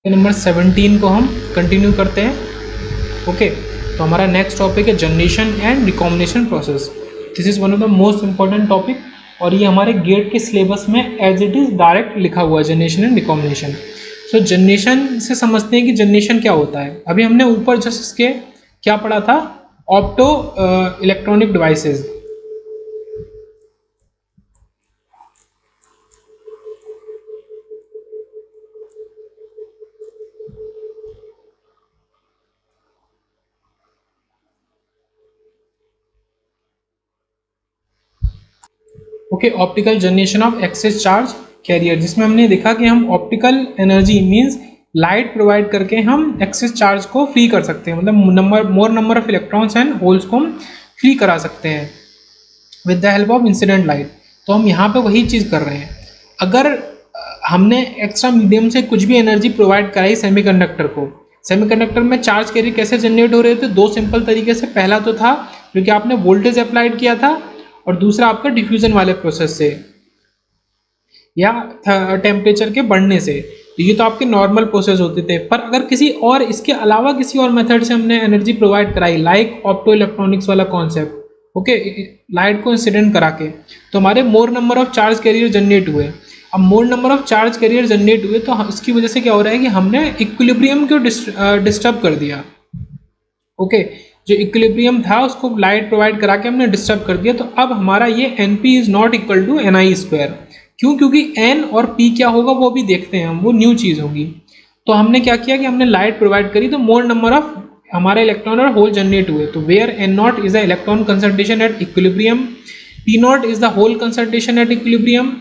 Number 17 को हम continue करते हैं। ओके, तो हमारा नेक्स्ट टॉपिक है generation and recombination process. This is one of the most important topic और ये हमारे गेट के सिलेबस में एज इट इज़ डायरेक्ट लिखा हुआ है, generation and recombination. So generation से समझते हैं कि जनरेशन क्या होता है। अभी हमने ऊपर जस्ट इसके क्या पढ़ा था, opto electronic devices. Okay, optical generation of excess charge carrier, जिसमें हमने देखा कि हम optical energy means light provide करके हम एक्सेस चार्ज को फ्री कर सकते हैं, मतलब मोर number of electrons and holes को हम फ्री करा सकते हैं with the help of incident light. तो हम यहाँ पे वही चीज़ कर रहे हैं। अगर हमने एक्स्ट्रा मीडियम से कुछ भी एनर्जी प्रोवाइड कराई सेमीकंडक्टर को, सेमीकंडक्टर में चार्ज कैरियर कैसे जनरेट हो रहे थे, दो सिंपल तरीके से। पहला तो था क्योंकि आपने वोल्टेज अप्लाइड किया था, और दूसरा आपका डिफ्यूजन वाले प्रोसेस से या टेम्परेचर के बढ़ने से। तो ये तो आपके नॉर्मल प्रोसेस होते थे। पर अगर किसी और इसके अलावा किसी और मेथड से हमने एनर्जी प्रोवाइड कराई, लाइक ऑप्टो इलेक्ट्रॉनिक्स वाला कॉन्सेप्ट, ओके, लाइट को इंसिडेंट करा के, तो हमारे मोर number of charge carrier generate हुए। अब मोर number of charge carrier generate हुए तो इसकी वजह से क्या हो रहा है कि हमने इक्विलिब्रियम को डिस्टर्ब कर दिया। ओके, जो इक्विलिब्रियम था उसको लाइट प्रोवाइड करा के हमने डिस्टर्ब कर दिया। तो अब हमारा ये N P is not equal to N I square. क्यों? क्योंकि एन और पी क्या होगा वो भी देखते हैं हम, वो न्यू चीज़ होगी। तो हमने क्या किया कि हमने लाइट प्रोवाइड करी तो मोर नंबर ऑफ हमारे इलेक्ट्रॉन और होल जनरेट हुए। तो where N naught is the electron concentration at equilibrium, P naught is the hole concentration at equilibrium,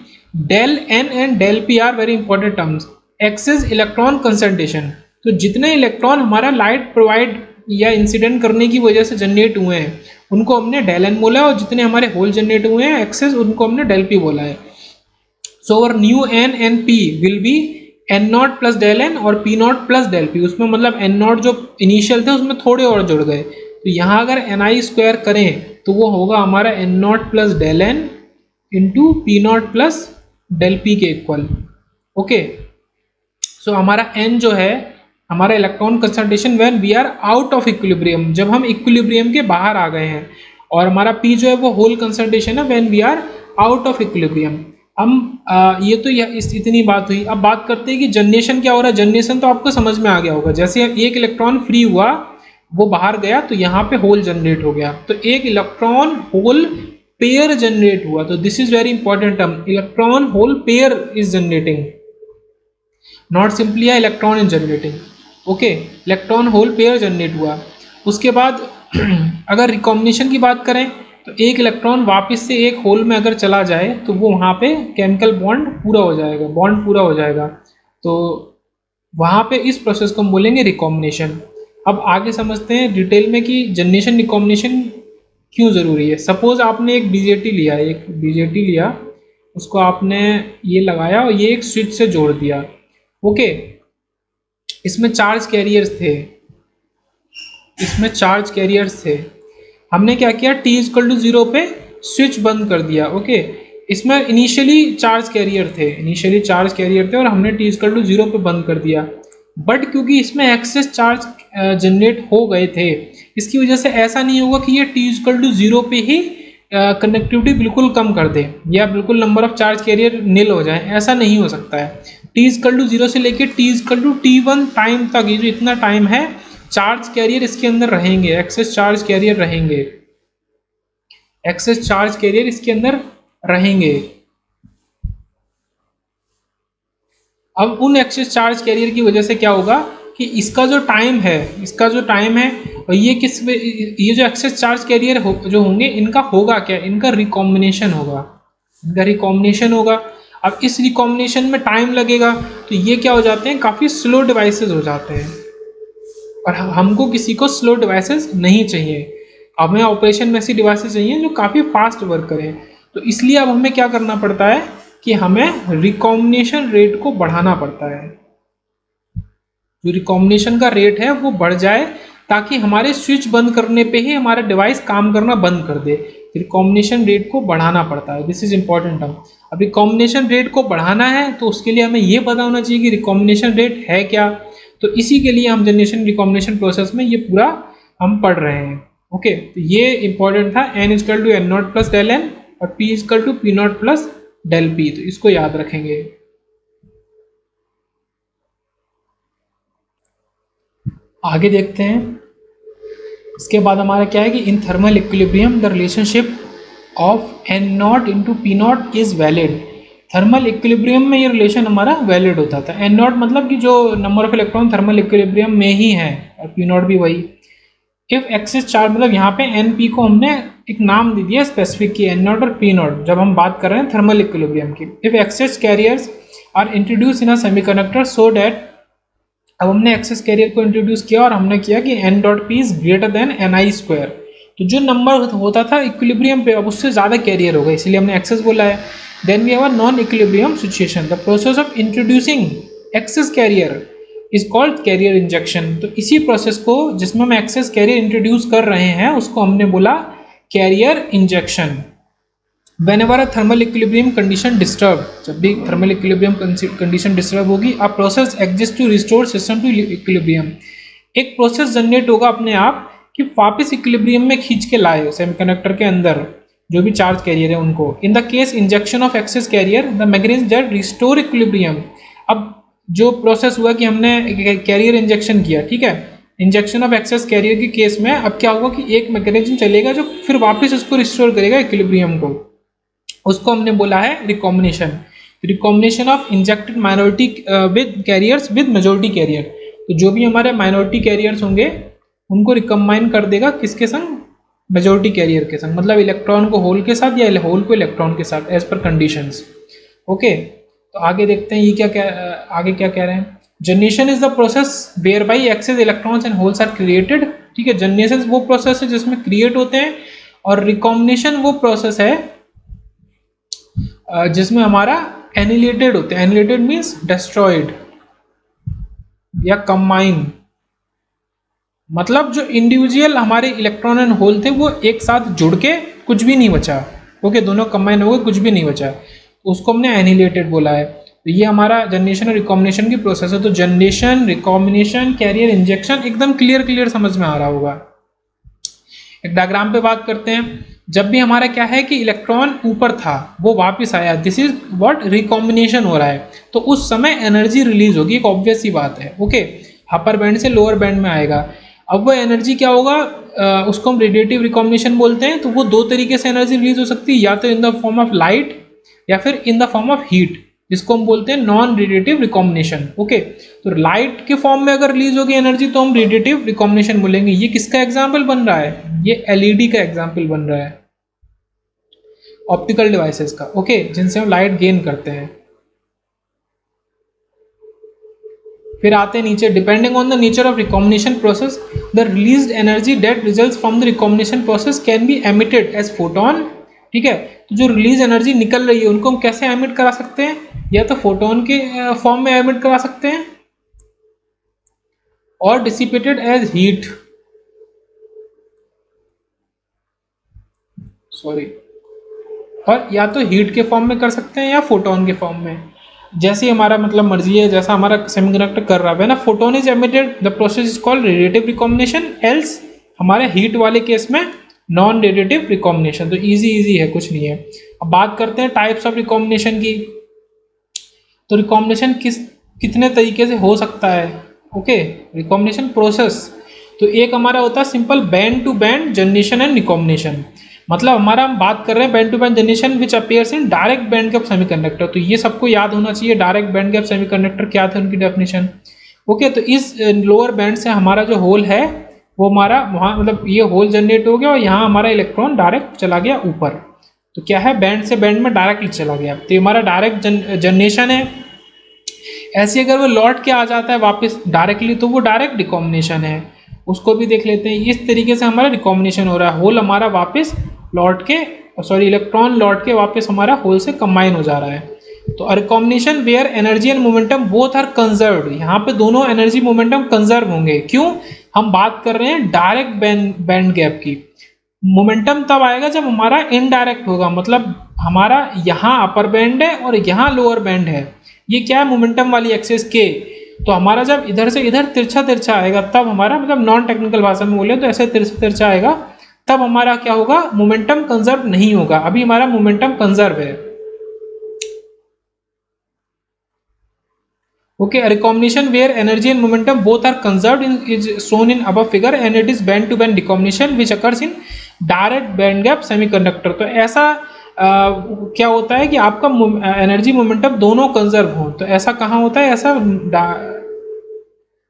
del N and del P are very important terms. X is electron concentration, तो जितने electron हमारा light provide या incident करने की वजह से generate हुए हैं उनको हमने डेल एन बोला है, और जितने हमारे होल जनरेट हुए हैं एक्सेस उनको हमने डेल पी बोला है। So our new N and P will be N naught plus del N और P naught plus del P. उसमें मतलब एन नॉट जो इनिशियल थे उसमें थोड़े और जुड़ गए। तो यहाँ अगर एन आई स्क्वायर करें तो वो होगा हमारा N naught plus del N into P naught plus del P के इक्वल। ओके, सो हमारा एन जो है हमारा electron concentration when we are out of equilibrium, जब हम इक्विलिब्रियम के बाहर आ गए हैं, और हमारा पी जो है वो होल कंसंट्रेशन है when we are out of equilibrium. हम ये तो इतनी बात हुई। अब बात करते हैं कि जनरेशन क्या हो रहा है। जनरेशन तो आपको समझ में आ गया होगा, जैसे एक इलेक्ट्रॉन फ्री हुआ वो बाहर गया तो यहाँ पे होल जनरेट हो गया, तो एक इलेक्ट्रॉन होल पेयर जनरेट हुआ। तो this is very important term, electron hole pair is generating, not simply electron is generating. Okay, electron hole pair generate हुआ। उसके बाद अगर रिकॉम्बिनेशन की बात करें तो एक इलेक्ट्रॉन वापस से एक होल में अगर चला जाए तो वो वहाँ पे केमिकल बॉन्ड पूरा हो जाएगा, बॉन्ड पूरा हो जाएगा। तो वहाँ पे इस प्रोसेस को हम बोलेंगे रिकॉम्बिनेशन। अब आगे समझते हैं डिटेल में कि जनरेशन रिकॉम्बिनेशन क्यों ज़रूरी है। सपोज आपने एक बीजेटी लिया, उसको आपने ये लगाया और ये एक स्विच से जोड़ दिया। ओके, इसमें चार्ज कैरियर्स थे। हमने क्या किया, t इक्वल टू 0 पे स्विच बंद कर दिया। ओके, इसमें इनिशियली चार्ज कैरियर थे और हमने t इक्वल टू 0 पे बंद कर दिया। बट क्योंकि इसमें एक्सेस चार्ज जनरेट हो गए थे, इसकी वजह से ऐसा नहीं होगा कि ये t इक्वल टू 0 पे ही कनेक्टिविटी बिल्कुल कम कर दे या बिल्कुल नंबर ऑफ चार्ज कैरियर नील हो जाए, ऐसा नहीं हो सकता है। t इक्वल टू 0 से लेके t equal to t1 time तक, ये जो इतना टाइम है चार्ज कैरियर इसके अंदर रहेंगे, एक्सेस चार्ज कैरियर इसके अंदर रहेंगे। अब उन एक्सेस चार्ज कैरियर की वजह से क्या होगा कि इसका जो टाइम है और ये जो एक्सेस चार्ज कैरियर जो होंगे इनका होगा क्या, इनका रिकॉम्बिनेशन होगा। अब इस रिकॉम्बिनेशन में टाइम लगेगा तो ये क्या हो जाते हैं, काफ़ी स्लो डिवाइसेस हो जाते हैं, और हमको किसी को स्लो डिवाइसेस नहीं चाहिए। हमें ऑपरेशन में ऐसी डिवाइसेस चाहिए जो काफ़ी फास्ट वर्क करें। तो इसलिए अब हमें क्या करना पड़ता है कि हमें रिकॉम्बिनेशन रेट को बढ़ाना पड़ता है। जो रिकॉम्बिनेशन का रेट है वो बढ़ जाए ताकि हमारे स्विच बंद करने पे ही हमारा डिवाइस काम करना बंद कर दे। रिकॉम्बिनेशन रेट को बढ़ाना पड़ता है, दिस इज इंपॉर्टेंट टर्म। अब रिकॉम्बिनेशन रेट को बढ़ाना है तो उसके लिए हमें ये पता होना चाहिए कि रिकॉम्बिनेशन रेट है क्या। तो इसी के लिए हम जनरेशन रिकॉम्बिनेशन प्रोसेस में ये पूरा हम पढ़ रहे हैं। ओके, तो ये इंपॉर्टेंट था, n is equal to n naught plus del n और p is equal to p naught plus del p, तो इसको याद रखेंगे। आगे देखते हैं, इसके बाद हमारा क्या है कि in thermal equilibrium the relationship of n not into P naught is valid. Thermal equilibrium में ये रिलेशन हमारा वैलिड होता था। n नॉट मतलब कि जो number of electron thermal equilibrium में ही है, और p नॉट भी वही। इफ एक्सिस चार्ज मतलब यहाँ पे एन पी को हमने एक नाम दे दिया स्पेसिफिक की, एन नॉट और पी नॉट, जब हम बात कर रहे हैं थर्मल इक्विलिब्रियम की। If excess carriers are introduce in a semiconductor so that, अब हमने एक्सेस कैरियर को इंट्रोड्यूस किया और हमने किया कि N dot P is greater than N I square, तो जो नंबर होता था इक्विलिब्रियम पे अब उससे ज़्यादा कैरियर होगा, इसलिए हमने एक्सेस बोला है। Then we have a non equilibrium situation, the process of introducing excess carrier is called carrier injection. तो इसी प्रोसेस को जिसमें हम एक्सेस कैरियर इंट्रोड्यूस कर रहे हैं उसको हमने बोला carrier injection. Whenever a thermal equilibrium condition disturbed, जब भी थर्मल इक्विलिब्रियम कंडीशन डिस्टर्ब होगी, a process exists to restore system to equilibrium, एक प्रोसेस जनरेट होगा अपने आप कि वापस इक्विलिब्रियम में खींच के लाए सेमीकंडक्टर के अंदर जो भी चार्ज कैरियर है उनको। In the case injection of excess carrier the mechanism that restore equilibrium, अब जो प्रोसेस हुआ कि हमने कैरियर इंजेक्शन किया, ठीक है, इंजेक्शन ऑफ एक्सेस कैरियर के केस में अब क्या होगा कि एक मैकेनिज्म चलेगा जो फिर वापस उसको रिस्टोर करेगा इक्विलिब्रियम को, उसको हमने बोला है recombination. Recombination of injected minority with carriers with majority carrier, तो जो भी हमारे माइनॉरिटी कैरियर्स होंगे उनको रिकम्बाइन कर देगा किसके संग, मेजॉरिटी कैरियर के संग, मतलब इलेक्ट्रॉन को होल के साथ या होल को इलेक्ट्रॉन के साथ एज पर कंडीशंस। ओके, तो आगे देखते हैं ये क्या आगे क्या कह रहे हैं। Generation is the process whereby excess electrons and holes are created, ठीक है, जनरेशन वो प्रोसेस है जिसमें क्रिएट होते हैं, और रिकॉम्बिनेशन वो प्रोसेस है जिसमें हमारा एनिलेटेड होते हैं। एनिलेटेड मीन्स डिस्ट्रॉयड या कंबाइन, मतलब जो इंडिविजुअल हमारे इलेक्ट्रॉन एंड होल थे वो एक साथ जुड़ के कुछ भी नहीं बचा। ओके, दोनों कंबाइन हो गए, कुछ भी नहीं बचा, उसको हमने एनिलेटेड बोला है। तो ये हमारा जनरेशन और रिकॉम्बिनेशन की प्रोसेस है। तो जनरेशन, रिकॉम्बिनेशन, कैरियर इंजेक्शन एकदम क्लियर समझ में आ रहा होगा। एक डायग्राम पे बात करते हैं। जब भी हमारा क्या है कि इलेक्ट्रॉन ऊपर था वो वापस आया, दिस इज व्हाट रिकॉम्बिनेशन हो रहा है, तो उस समय एनर्जी रिलीज होगी, एक ऑब्वियस सी बात है। ओके, अपर बैंड से लोअर बैंड में आएगा। अब वो एनर्जी क्या होगा, उसको हम रेडिएटिव रिकॉम्बिनेशन बोलते हैं। तो वो दो तरीके से एनर्जी रिलीज हो सकती है, या तो in the form of light या फिर in the form of heat, जिसको हम बोलते हैं नॉन रेडिएटिव रिकॉम्बिनेशन। ओके, तो लाइट के फॉर्म में अगर रिलीज होगी एनर्जी तो हम रेडिएटिव रिकॉम्बिनेशन बोलेंगे। ये किसका एग्जाम्पल बन रहा है, ये एलईडी का एग्जाम्पल बन रहा है, ऑप्टिकल डिवाइसेस का। ओके, जिनसे हम लाइट गेन करते हैं। फिर आते हैं नीचे, depending on the nature of recombination process the released energy that results from the recombination process can be emitted as photon. ठीक है, तो जो रिलीज एनर्जी निकल रही है उनको हम कैसे एमिट करा सकते हैं, या तो फोटोन के फॉर्म में एमिट करा सकते हैं, और डिसिपेटेड एज हीट, सॉरी, और या तो हीट के फॉर्म में कर सकते हैं या फोटोन के फॉर्म में, जैसे हमारा मतलब मर्जी है, जैसा हमारा सेमीकंडक्टर कर रहा है ना। Photon is emitted, the process is called radiative recombination, else हमारे हीट वाले केस में नॉन रेडिएटिव रिकॉम्बिनेशन। तो इजी है, कुछ नहीं है। अब बात करते हैं टाइप्स ऑफ रिकॉम्बिनेशन की। तो रिकॉम्बिनेशन कितने तरीके से हो सकता है। ओके, रिकॉम्बिनेशन प्रोसेस, तो एक हमारा होता है simple band to band generation and recombination, मतलब हमारा हम बात कर रहे हैं band to band generation which appears in direct band gap semiconductor. तो ये सबको याद होना चाहिए, डायरेक्ट बैंड गैप सेमीकंडक्टर क्या थे, उनकी डेफिनेशन। ओके, तो इस लोअर बैंड से हमारा जो होल है वो हमारा वहाँ, मतलब ये होल जनरेट हो गया और यहाँ हमारा इलेक्ट्रॉन डायरेक्ट चला गया ऊपर। तो क्या है, बैंड से बैंड में डायरेक्टली चला गया, तो ये हमारा डायरेक्ट जनरेशन है। ऐसे अगर वो लौट के आ जाता है वापस डायरेक्टली तो वो डायरेक्ट रिकॉम्बिनेशन है, उसको भी देख लेते हैं। इस तरीके से हमारा रिकॉम्बिनेशन हो रहा है, होल हमारा वापस लौट के, सॉरी, इलेक्ट्रॉन लौट के वापस हमारा होल से कंबाइन हो जा रहा है। तो recombination where energy and momentum both are conserved, यहाँ पे दोनों एनर्जी मोमेंटम कंजर्व होंगे। क्यों, हम बात कर रहे हैं डायरेक्ट बैंड गैप की। मोमेंटम तब आएगा जब हमारा इनडायरेक्ट होगा, मतलब हमारा यहाँ अपर बैंड है और यहाँ लोअर बैंड है। ये क्या है, मोमेंटम वाली एक्सेस के, तो हमारा जब इधर से इधर तिरछा तिरछा आएगा तब हमारा, मतलब नॉन टेक्निकल भाषा में बोले तो ऐसे तिरछा तिरछा आएगा, तब हमारा क्या होगा, मोमेंटम कंजर्व नहीं होगा। अभी हमारा मोमेंटम कंजर्व है। Okay, a recombination where energy and momentum both are conserved is shown in above figure and it is band to band recombination which occurs in direct band gap semiconductor। तो ऐसा क्या होता है कि आपका energy momentum दोनों conserve हो, तो ऐसा कहाँ होता है, ऐसा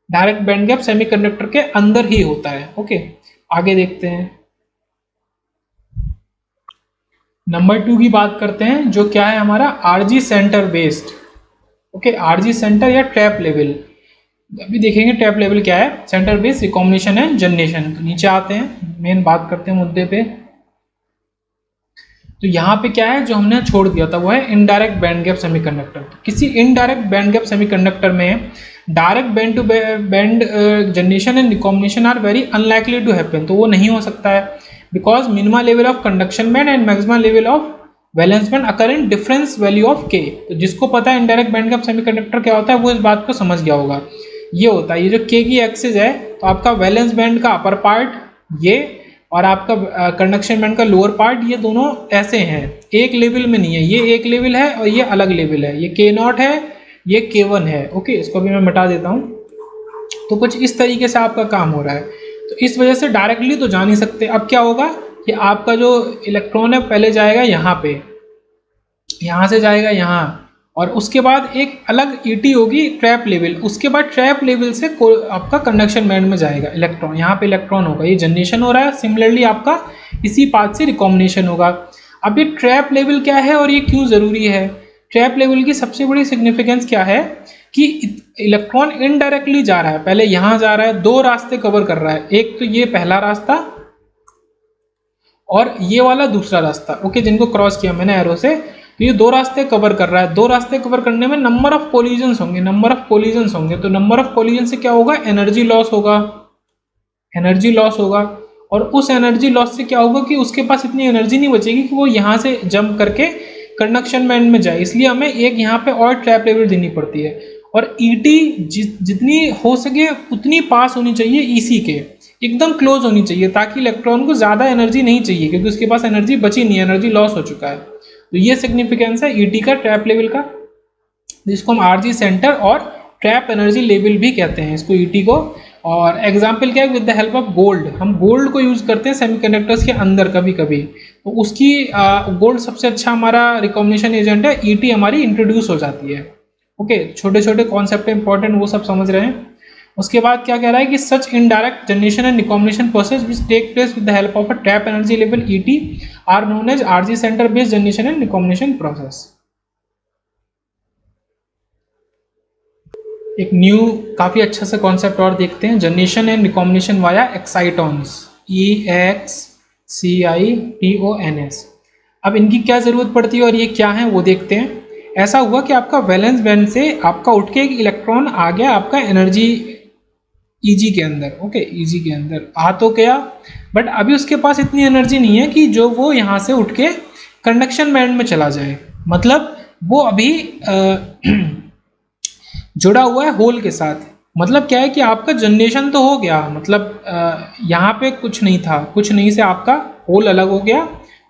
डायरेक्ट बैंड गैप सेमीकंडक्टर के अंदर ही होता है। ओके, आगे देखते हैं। नंबर 2 की बात करते हैं, जो क्या है हमारा RG centre based. Okay, RG centre या ट्रैप लेवल। अभी देखेंगे ट्रैप लेवल क्या है। Centre based recombination and generation. तो नीचे आते हैं, मेन बात करते हैं मुद्दे पे। तो यहाँ पे क्या है जो हमने छोड़ दिया था, वो है इनडायरेक्ट बैंड गैप सेमीकंडक्टर। तो किसी इनडायरेक्ट बैंड गैप सेमीकंडक्टर में direct band to band generation and recombination are very unlikely to happen. तो वो नहीं हो सकता है, because minimum level of conduction band and maximum level of valence band occur in difference value of K. तो जिसको पता है इनडायरेक्ट बैंड गैप सेमीकंडक्टर क्या होता है, वो इस बात को समझ गया होगा। ये होता है, ये जो के की एक्सिस है, तो आपका वैलेंस बैंड का अपर पार्ट ये, और आपका कंडक्शन बैंड का लोअर पार्ट, ये दोनों ऐसे हैं, एक लेवल में नहीं है। ये एक लेवल है और ये अलग लेवल है। ये K0 है, ये K1 है। ओके, इसको भी मैं मिटा देता हूँ। तो कुछ इस तरीके से आपका काम हो रहा है। तो इस वजह से डायरेक्टली तो जा नहीं सकते। अब क्या होगा कि आपका जो इलेक्ट्रॉन है पहले जाएगा यहाँ पे, यहाँ से जाएगा यहाँ, और उसके बाद एक अलग ईटी होगी ट्रैप लेवल। उसके बाद ट्रैप लेवल से आपका कंडक्शन बैंड में जाएगा इलेक्ट्रॉन। यहाँ पे इलेक्ट्रॉन होगा, ये जनरेशन हो रहा है। सिमिलरली आपका इसी पाथ से रिकॉम्बिनेशन होगा। अब ये ट्रैप लेवल क्या है और ये क्यों ज़रूरी है? ट्रैप लेवल की सबसे बड़ी सिग्निफिकेंस क्या है कि इलेक्ट्रॉन इनडायरेक्टली जा रहा है, पहले यहाँ जा रहा है, दो रास्ते कवर कर रहा है। एक तो ये पहला रास्ता और ये वाला दूसरा रास्ता। ओके, जिनको क्रॉस किया मैंने एरो से, तो ये दो रास्ते कवर कर रहा है। दो रास्ते कवर करने में नंबर ऑफ कोलिजन्स होंगे, नंबर ऑफ कोलिजन्स होंगे। तो नंबर ऑफ कोलिजन से क्या होगा, एनर्जी लॉस होगा, एनर्जी लॉस होगा। और उस एनर्जी लॉस से क्या होगा कि उसके पास इतनी एनर्जी नहीं बचेगी कि वो यहाँ से जंप करके कंडक्शन बैंड में जाए। इसलिए हमें एक यहाँ पे और ट्रैप लेवल देनी पड़ती है। और ईटी जितनी हो सके उतनी पास होनी चाहिए ईसी के, एकदम क्लोज होनी चाहिए, ताकि इलेक्ट्रॉन को ज़्यादा एनर्जी नहीं चाहिए, क्योंकि उसके पास एनर्जी बची नहीं है, एनर्जी लॉस हो चुका है। तो ये सिग्निफिकेंस है ईटी का, ट्रैप लेवल का, जिसको हम आरजी सेंटर और ट्रैप एनर्जी लेवल भी कहते हैं इसको, ईटी को। और एग्जाम्पल क्या है, with the help of gold. हम गोल्ड को यूज़ करते हैं सेमीकंडक्टर्स के अंदर कभी कभी। तो उसकी गोल्ड सबसे अच्छा हमारा रिकॉम्बिनेशन एजेंट है। ईटी हमारी इंट्रोड्यूस हो जाती है। ओके, छोटे छोटे कॉन्सेप्ट इंपॉर्टेंट, वो सब समझ रहे हैं। उसके बाद क्या कह रहा है कि such indirect generation and recombination process which take place with the help of a trap energy level ET are known as RG centre based generation and recombination process. एक न्यू काफी अच्छा सा कॉन्सेप्ट और देखते हैं, generation and recombination via excitons, EXCITONS। अब इनकी क्या जरूरत पड़ती है और ये क्या है वो देखते हैं। ऐसा हुआ कि आपका वैलेंस बैंड से आपका उठ के एक इलेक्ट्रॉन आ गया आपका एनर्जी ईजी के अंदर। ओके, ईजी के अंदर आ तो गया, बट अभी उसके पास इतनी एनर्जी नहीं है कि जो वो यहाँ से उठ के कंडक्शन बैंड में चला जाए। मतलब वो अभी जुड़ा हुआ है होल के साथ। मतलब क्या है कि आपका जनरेशन तो हो गया, मतलब यहाँ पे कुछ नहीं था, कुछ नहीं से आपका होल अलग हो गया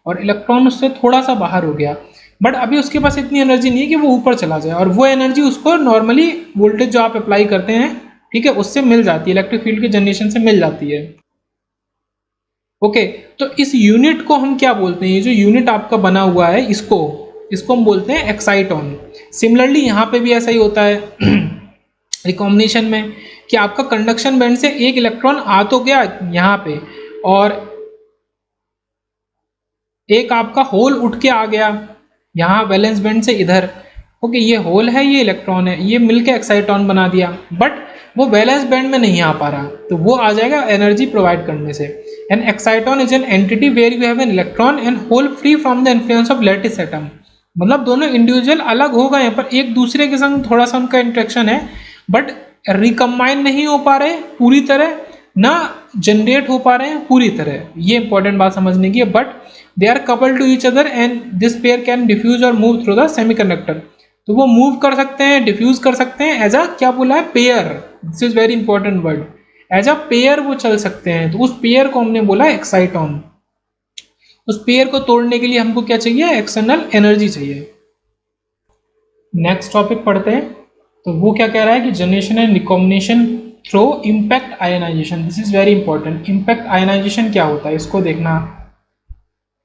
और इलेक्ट्रॉन उससे थोड़ा सा बाहर हो गया, बट अभी उसके पास इतनी एनर्जी नहीं है कि वो ऊपर चला जाए। और वो एनर्जी उसको नॉर्मली वोल्टेज जो आप अप्लाई करते हैं, ठीक है, उससे मिल जाती है, इलेक्ट्रिक फील्ड के जनरेशन से मिल जाती है। ओके, तो इस यूनिट को हम क्या बोलते हैं, ये जो यूनिट आपका बना हुआ है इसको हम बोलते हैं एक्साइटॉन। सिमिलरली यहाँ पे भी ऐसा ही होता है रिकॉम्बिनेशन में, कि आपका कंडक्शन बैंड से एक इलेक्ट्रॉन आ तो गया यहाँ पे, और एक आपका होल उठ के आ गया यहाँ वैलेंस बैंड से इधर। ओके, ये होल है, ये इलेक्ट्रॉन है, ये मिलके एक्साइटॉन बना दिया, बट वो वैलेंस बैंड में नहीं आ पा रहा, तो वो आ जाएगा एनर्जी प्रोवाइड करने से। An exciton is an entity where you have an electron and hole free from the influence of lattice atom. मतलब दोनों इंडिविजुअल अलग होगा, यहाँ पर एक दूसरे के संग थोड़ा सा उनका इंट्रैक्शन है, बट रिकम्बाइन नहीं हो पा रहे पूरी तरह, ना जनरेट हो पा रहे हैं पूरी तरह। ये इंपॉर्टेंट बात समझने की है। But they are coupled to each other and this pair can diffuse और मूव थ्रू द सेमीकंडक्टर। तो वो मूव कर सकते हैं, डिफ्यूज कर सकते हैं एज अ, क्या बोला है, pair. This is very important word, as a pair वो चल सकते हैं। तो उस पेयर को हमने बोला एक्साइटॉन। उस पेयर को तोड़ने के लिए हमको क्या चाहिए, एक्सटर्नल एनर्जी चाहिए। नेक्स्ट टॉपिक पढ़ते हैं। तो वो क्या कह रहा है कि generation and recombination through impact ionisation. This is very important. Impact ionisation क्या होता है, इसको देखना।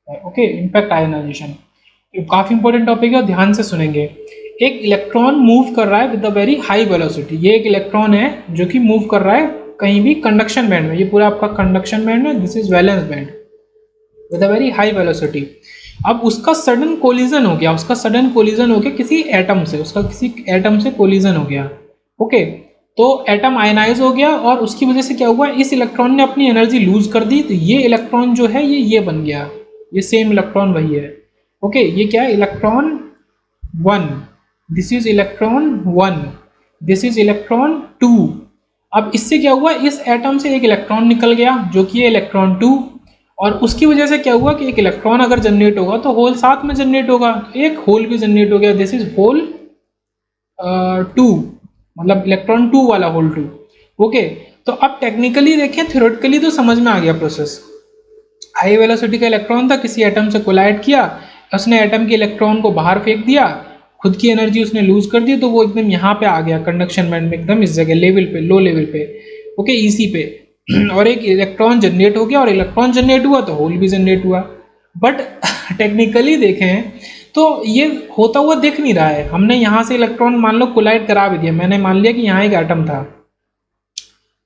ओके, इम्पैक्ट आयनाइजेशन काफी इंपॉर्टेंट टॉपिक है, ध्यान से सुनेंगे। एक इलेक्ट्रॉन मूव कर रहा है with a very high velocity. ये एक इलेक्ट्रॉन है जो कि मूव कर रहा है कहीं भी कंडक्शन बैंड में। ये पूरा आपका कंडक्शन बैंड है, this is valence band with a very high velocity. अब उसका सडन कोलिजन हो गया, उसका सडन कोलिजन हो गया किसी एटम से, उसका किसी एटम से कोलिजन हो गया। ओके, तो एटम आयनाइज हो गया और उसकी वजह से क्या हुआ, इस इलेक्ट्रॉन ने अपनी एनर्जी लूज कर दी। तो ये इलेक्ट्रॉन जो है ये बन गया, ये सेम इलेक्ट्रॉन वही है। ओके, ये क्या है, electron 1, this is electron 1, this is electron 2। अब इससे क्या हुआ, इस एटम से एक इलेक्ट्रॉन निकल गया जो कि है इलेक्ट्रॉन 2, और उसकी वजह से क्या हुआ कि एक इलेक्ट्रॉन अगर जनरेट होगा तो होल साथ में जनरेट होगा, तो एक होल भी जनरेट हो गया। दिस इज होल 2, मतलब इलेक्ट्रॉन 2 वाला होल 2। ओके, तो अब टेक्निकली देखें, थ्योरेटिकली तो समझ में आ गया प्रोसेस। हाई वेलोसिटी का इलेक्ट्रॉन था, किसी एटम से कोलाइड किया, उसने एटम के इलेक्ट्रॉन को बाहर फेंक दिया, खुद की एनर्जी उसने लूज कर दी, तो वो एकदम यहाँ पे आ गया कंडक्शन बैंड में, एकदम इस जगह लेवल पे, लो लेवल पे। ओके, ईसी पे और एक इलेक्ट्रॉन जनरेट हो गया, और इलेक्ट्रॉन जनरेट हुआ तो होल भी जनरेट हुआ। बट टेक्निकली देखें तो ये होता हुआ दिख नहीं रहा है। हमने यहाँ से इलेक्ट्रॉन मान लो कोलाइड करा भी दिया, मैंने मान लिया कि यहाँ एक एटम था,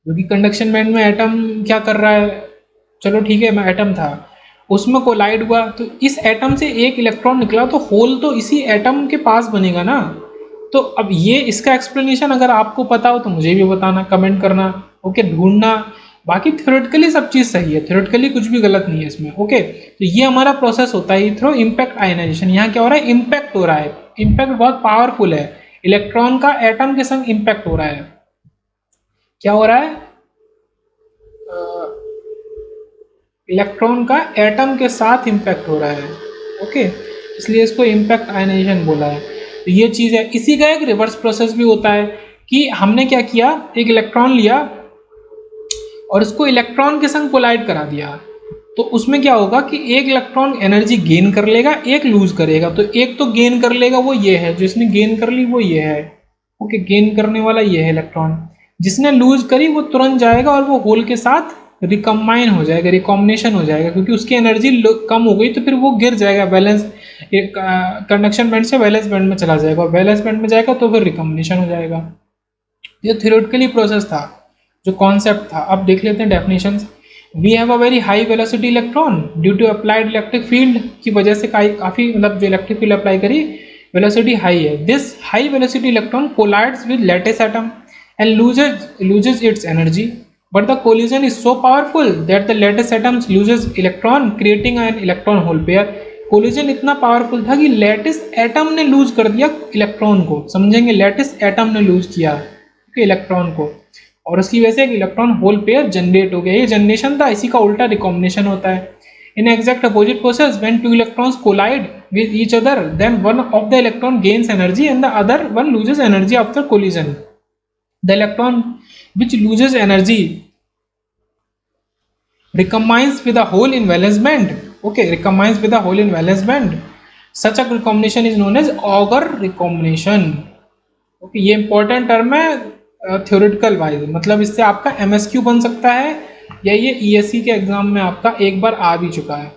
क्योंकि कंडक्शन बैंड में एटम क्या कर रहा है, चलो ठीक है, मैं एटम था, उसमें कोलाइड हुआ, तो इस एटम से एक इलेक्ट्रॉन निकला, तो होल तो इसी एटम के पास बनेगा ना। तो अब ये इसका एक्सप्लेनेशन अगर आपको पता हो तो मुझे भी बताना, कमेंट करना। ओके, ढूंढना। बाकी थ्योरेटिकली सब चीज़ सही है, थ्योरेटिकली कुछ भी गलत नहीं है इसमें। ओके, तो ये हमारा प्रोसेस होता है थ्रू इम्पैक्ट आयनाइजेशन। यहाँ क्या हो रहा है, इम्पैक्ट हो रहा है। इम्पैक्ट बहुत पावरफुल है, इलेक्ट्रॉन का एटम के संग इम्पैक्ट हो रहा है। क्या हो रहा है, इलेक्ट्रॉन का एटम के साथ इम्पैक्ट हो रहा है। ओके, इसलिए इसको इम्पैक्ट आयनाइजेशन बोला है। तो ये चीज़ है। इसी का एक रिवर्स प्रोसेस भी होता है कि हमने क्या किया, एक इलेक्ट्रॉन लिया और इसको इलेक्ट्रॉन के संग कोलाइड करा दिया, तो उसमें क्या होगा कि एक इलेक्ट्रॉन एनर्जी गेन कर लेगा, एक लूज करेगा। तो एक तो गेन कर लेगा, वो ये है, जिसने गेन कर ली वो ये है। ओके, गेन करने वाला ये है इलेक्ट्रॉन, जिसने लूज करी वो तुरंत जाएगा और वो होल के साथ रिकम्बाइन हो जाएगा, रिकॉम्बिनेशन हो जाएगा, क्योंकि उसकी एनर्जी कम हो गई, तो फिर वो गिर जाएगा बैलेंस, कंडक्शन बैंड से वैलेंस बैंड में चला जाएगा, और वैलेंस बैंड में जाएगा तो फिर रिकम्बिनेशन हो जाएगा। ये थ्योरेटिकली प्रोसेस था, जो कॉन्सेप्ट था। अब देख लेते हैं definitions. We have a very high velocity electron due to applied electric field की वजह से काफ़ी मतलब जो इलेक्ट्रिक फील्ड अप्लाई करी, वेलोसिटी हाई है। This high velocity electron collides with lattice atom and loses its energy, but the collision is so powerful that the lattice atoms loses electron, creating an electron hole pair. Collision इतना powerful था कि lattice atom ने loose कर दिया electron को, समझेंगे, lattice atom ने loose किया इलेक्ट्रॉन को, और उसकी वजह से एक इलेक्ट्रॉन होल पेयर जनरेट हो गया। ये जनरेशन था, इसी का उल्टा रिकॉम्बिनेशन होता है। In exact opposite process when two electrons collide with each other, then one of the electron gains energy and the other one loses energy after collision. The electron which loses energy recombines with a hole in valence band. Okay, recombines with a hole in valence band. Such a recombination is known as Auger recombination. Okay, ये important term है theoretical wise, मतलब इससे आपका MSQ बन सकता है, या ये ESC के एग्जाम में आपका एक बार आ भी चुका है।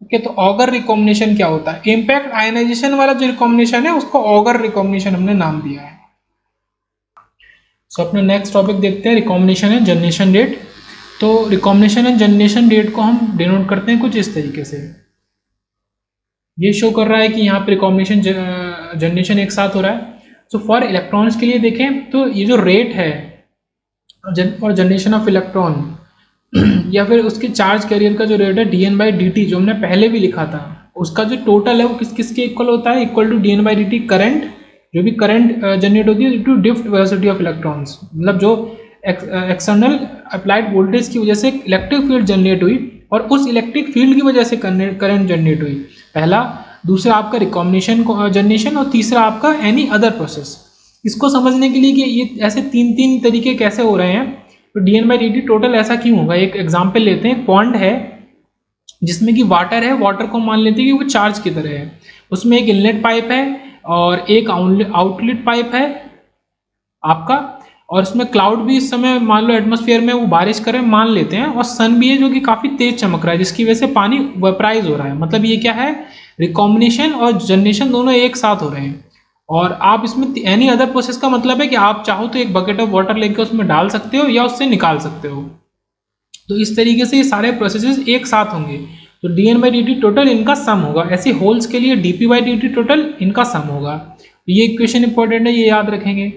ओके, तो ऑगर रिकॉम्बिनेशन क्या होता है, इम्पैक्ट आयनाइजेशन वाला जो रिकॉम्बिनेशन है उसको ऑगर रिकॉम्बिनेशन हमने नाम दिया है। सो अपना नेक्स्ट टॉपिक देखते हैं, रिकॉम्बिनेशन एंड जनरेशन रेट। तो रिकॉम्बिनेशन एंड जनरेशन रेट को हम डिनोट करते हैं कुछ इस तरीके से। ये शो कर रहा है कि यहाँ पे रिकॉम्बिनेशन जनरेशन एक साथ हो रहा है। सो फॉर इलेक्ट्रॉन्स के लिए देखें तो ये जो रेट है और जनरेशन ऑफ इलेक्ट्रॉन या फिर उसके चार्ज कैरियर का जो रेट है dN/dt, जो हमने पहले भी लिखा था, उसका जो टोटल है वो किस किस के इक्वल होता है, इक्वल टू dN/dt करंट, जो भी करंट जनरेट होती है to drift velocity of electrons, मतलब जो एक्सटर्नल अप्लाइड वोल्टेज की वजह से इलेक्ट्रिक फील्ड जनरेट हुई और उस इलेक्ट्रिक फील्ड की वजह से करंट जनरेट हुई। पहला दूसरा आपका रिकॉम्बिनेशन जनरेशन और तीसरा आपका एनी अदर प्रोसेस। इसको समझने के लिए कि ये ऐसे तीन तीन तरीके कैसे हो रहे हैं, तो dN/dt टोटल ऐसा क्यों होगा। एक एग्जाम्पल लेते हैं, पॉन्ड है जिसमें कि वाटर है, वाटर को मान लेते हैं कि वो चार्ज की तरह है, उसमें एक इनलेट पाइप है और एक आउटलेट पाइप है आपका, और इसमें क्लाउड भी इस समय मान लो एटमॉस्फेयर में वो बारिश कर रहे हैं मान लेते हैं, और सन भी है जो कि काफी तेज चमक रहा है जिसकी वजह से पानी वेपराइज हो रहा है। मतलब ये क्या है, रिकॉम्बिनेशन और जनरेशन दोनों एक साथ हो रहे हैं। और आप इसमें एनी अदर प्रोसेस का मतलब है कि आप चाहो तो एक बकेट ऑफ वाटर लेकर उसमें डाल सकते हो या उससे निकाल सकते हो। तो इस तरीके से ये सारे प्रोसेसेस एक साथ होंगे, तो dN/dt टोटल इनका सम होगा। ऐसे होल्स के लिए dP/dt टोटल इनका सम होगा। तो ये इक्वेशन इंपॉर्टेंट है, ये याद रखेंगे।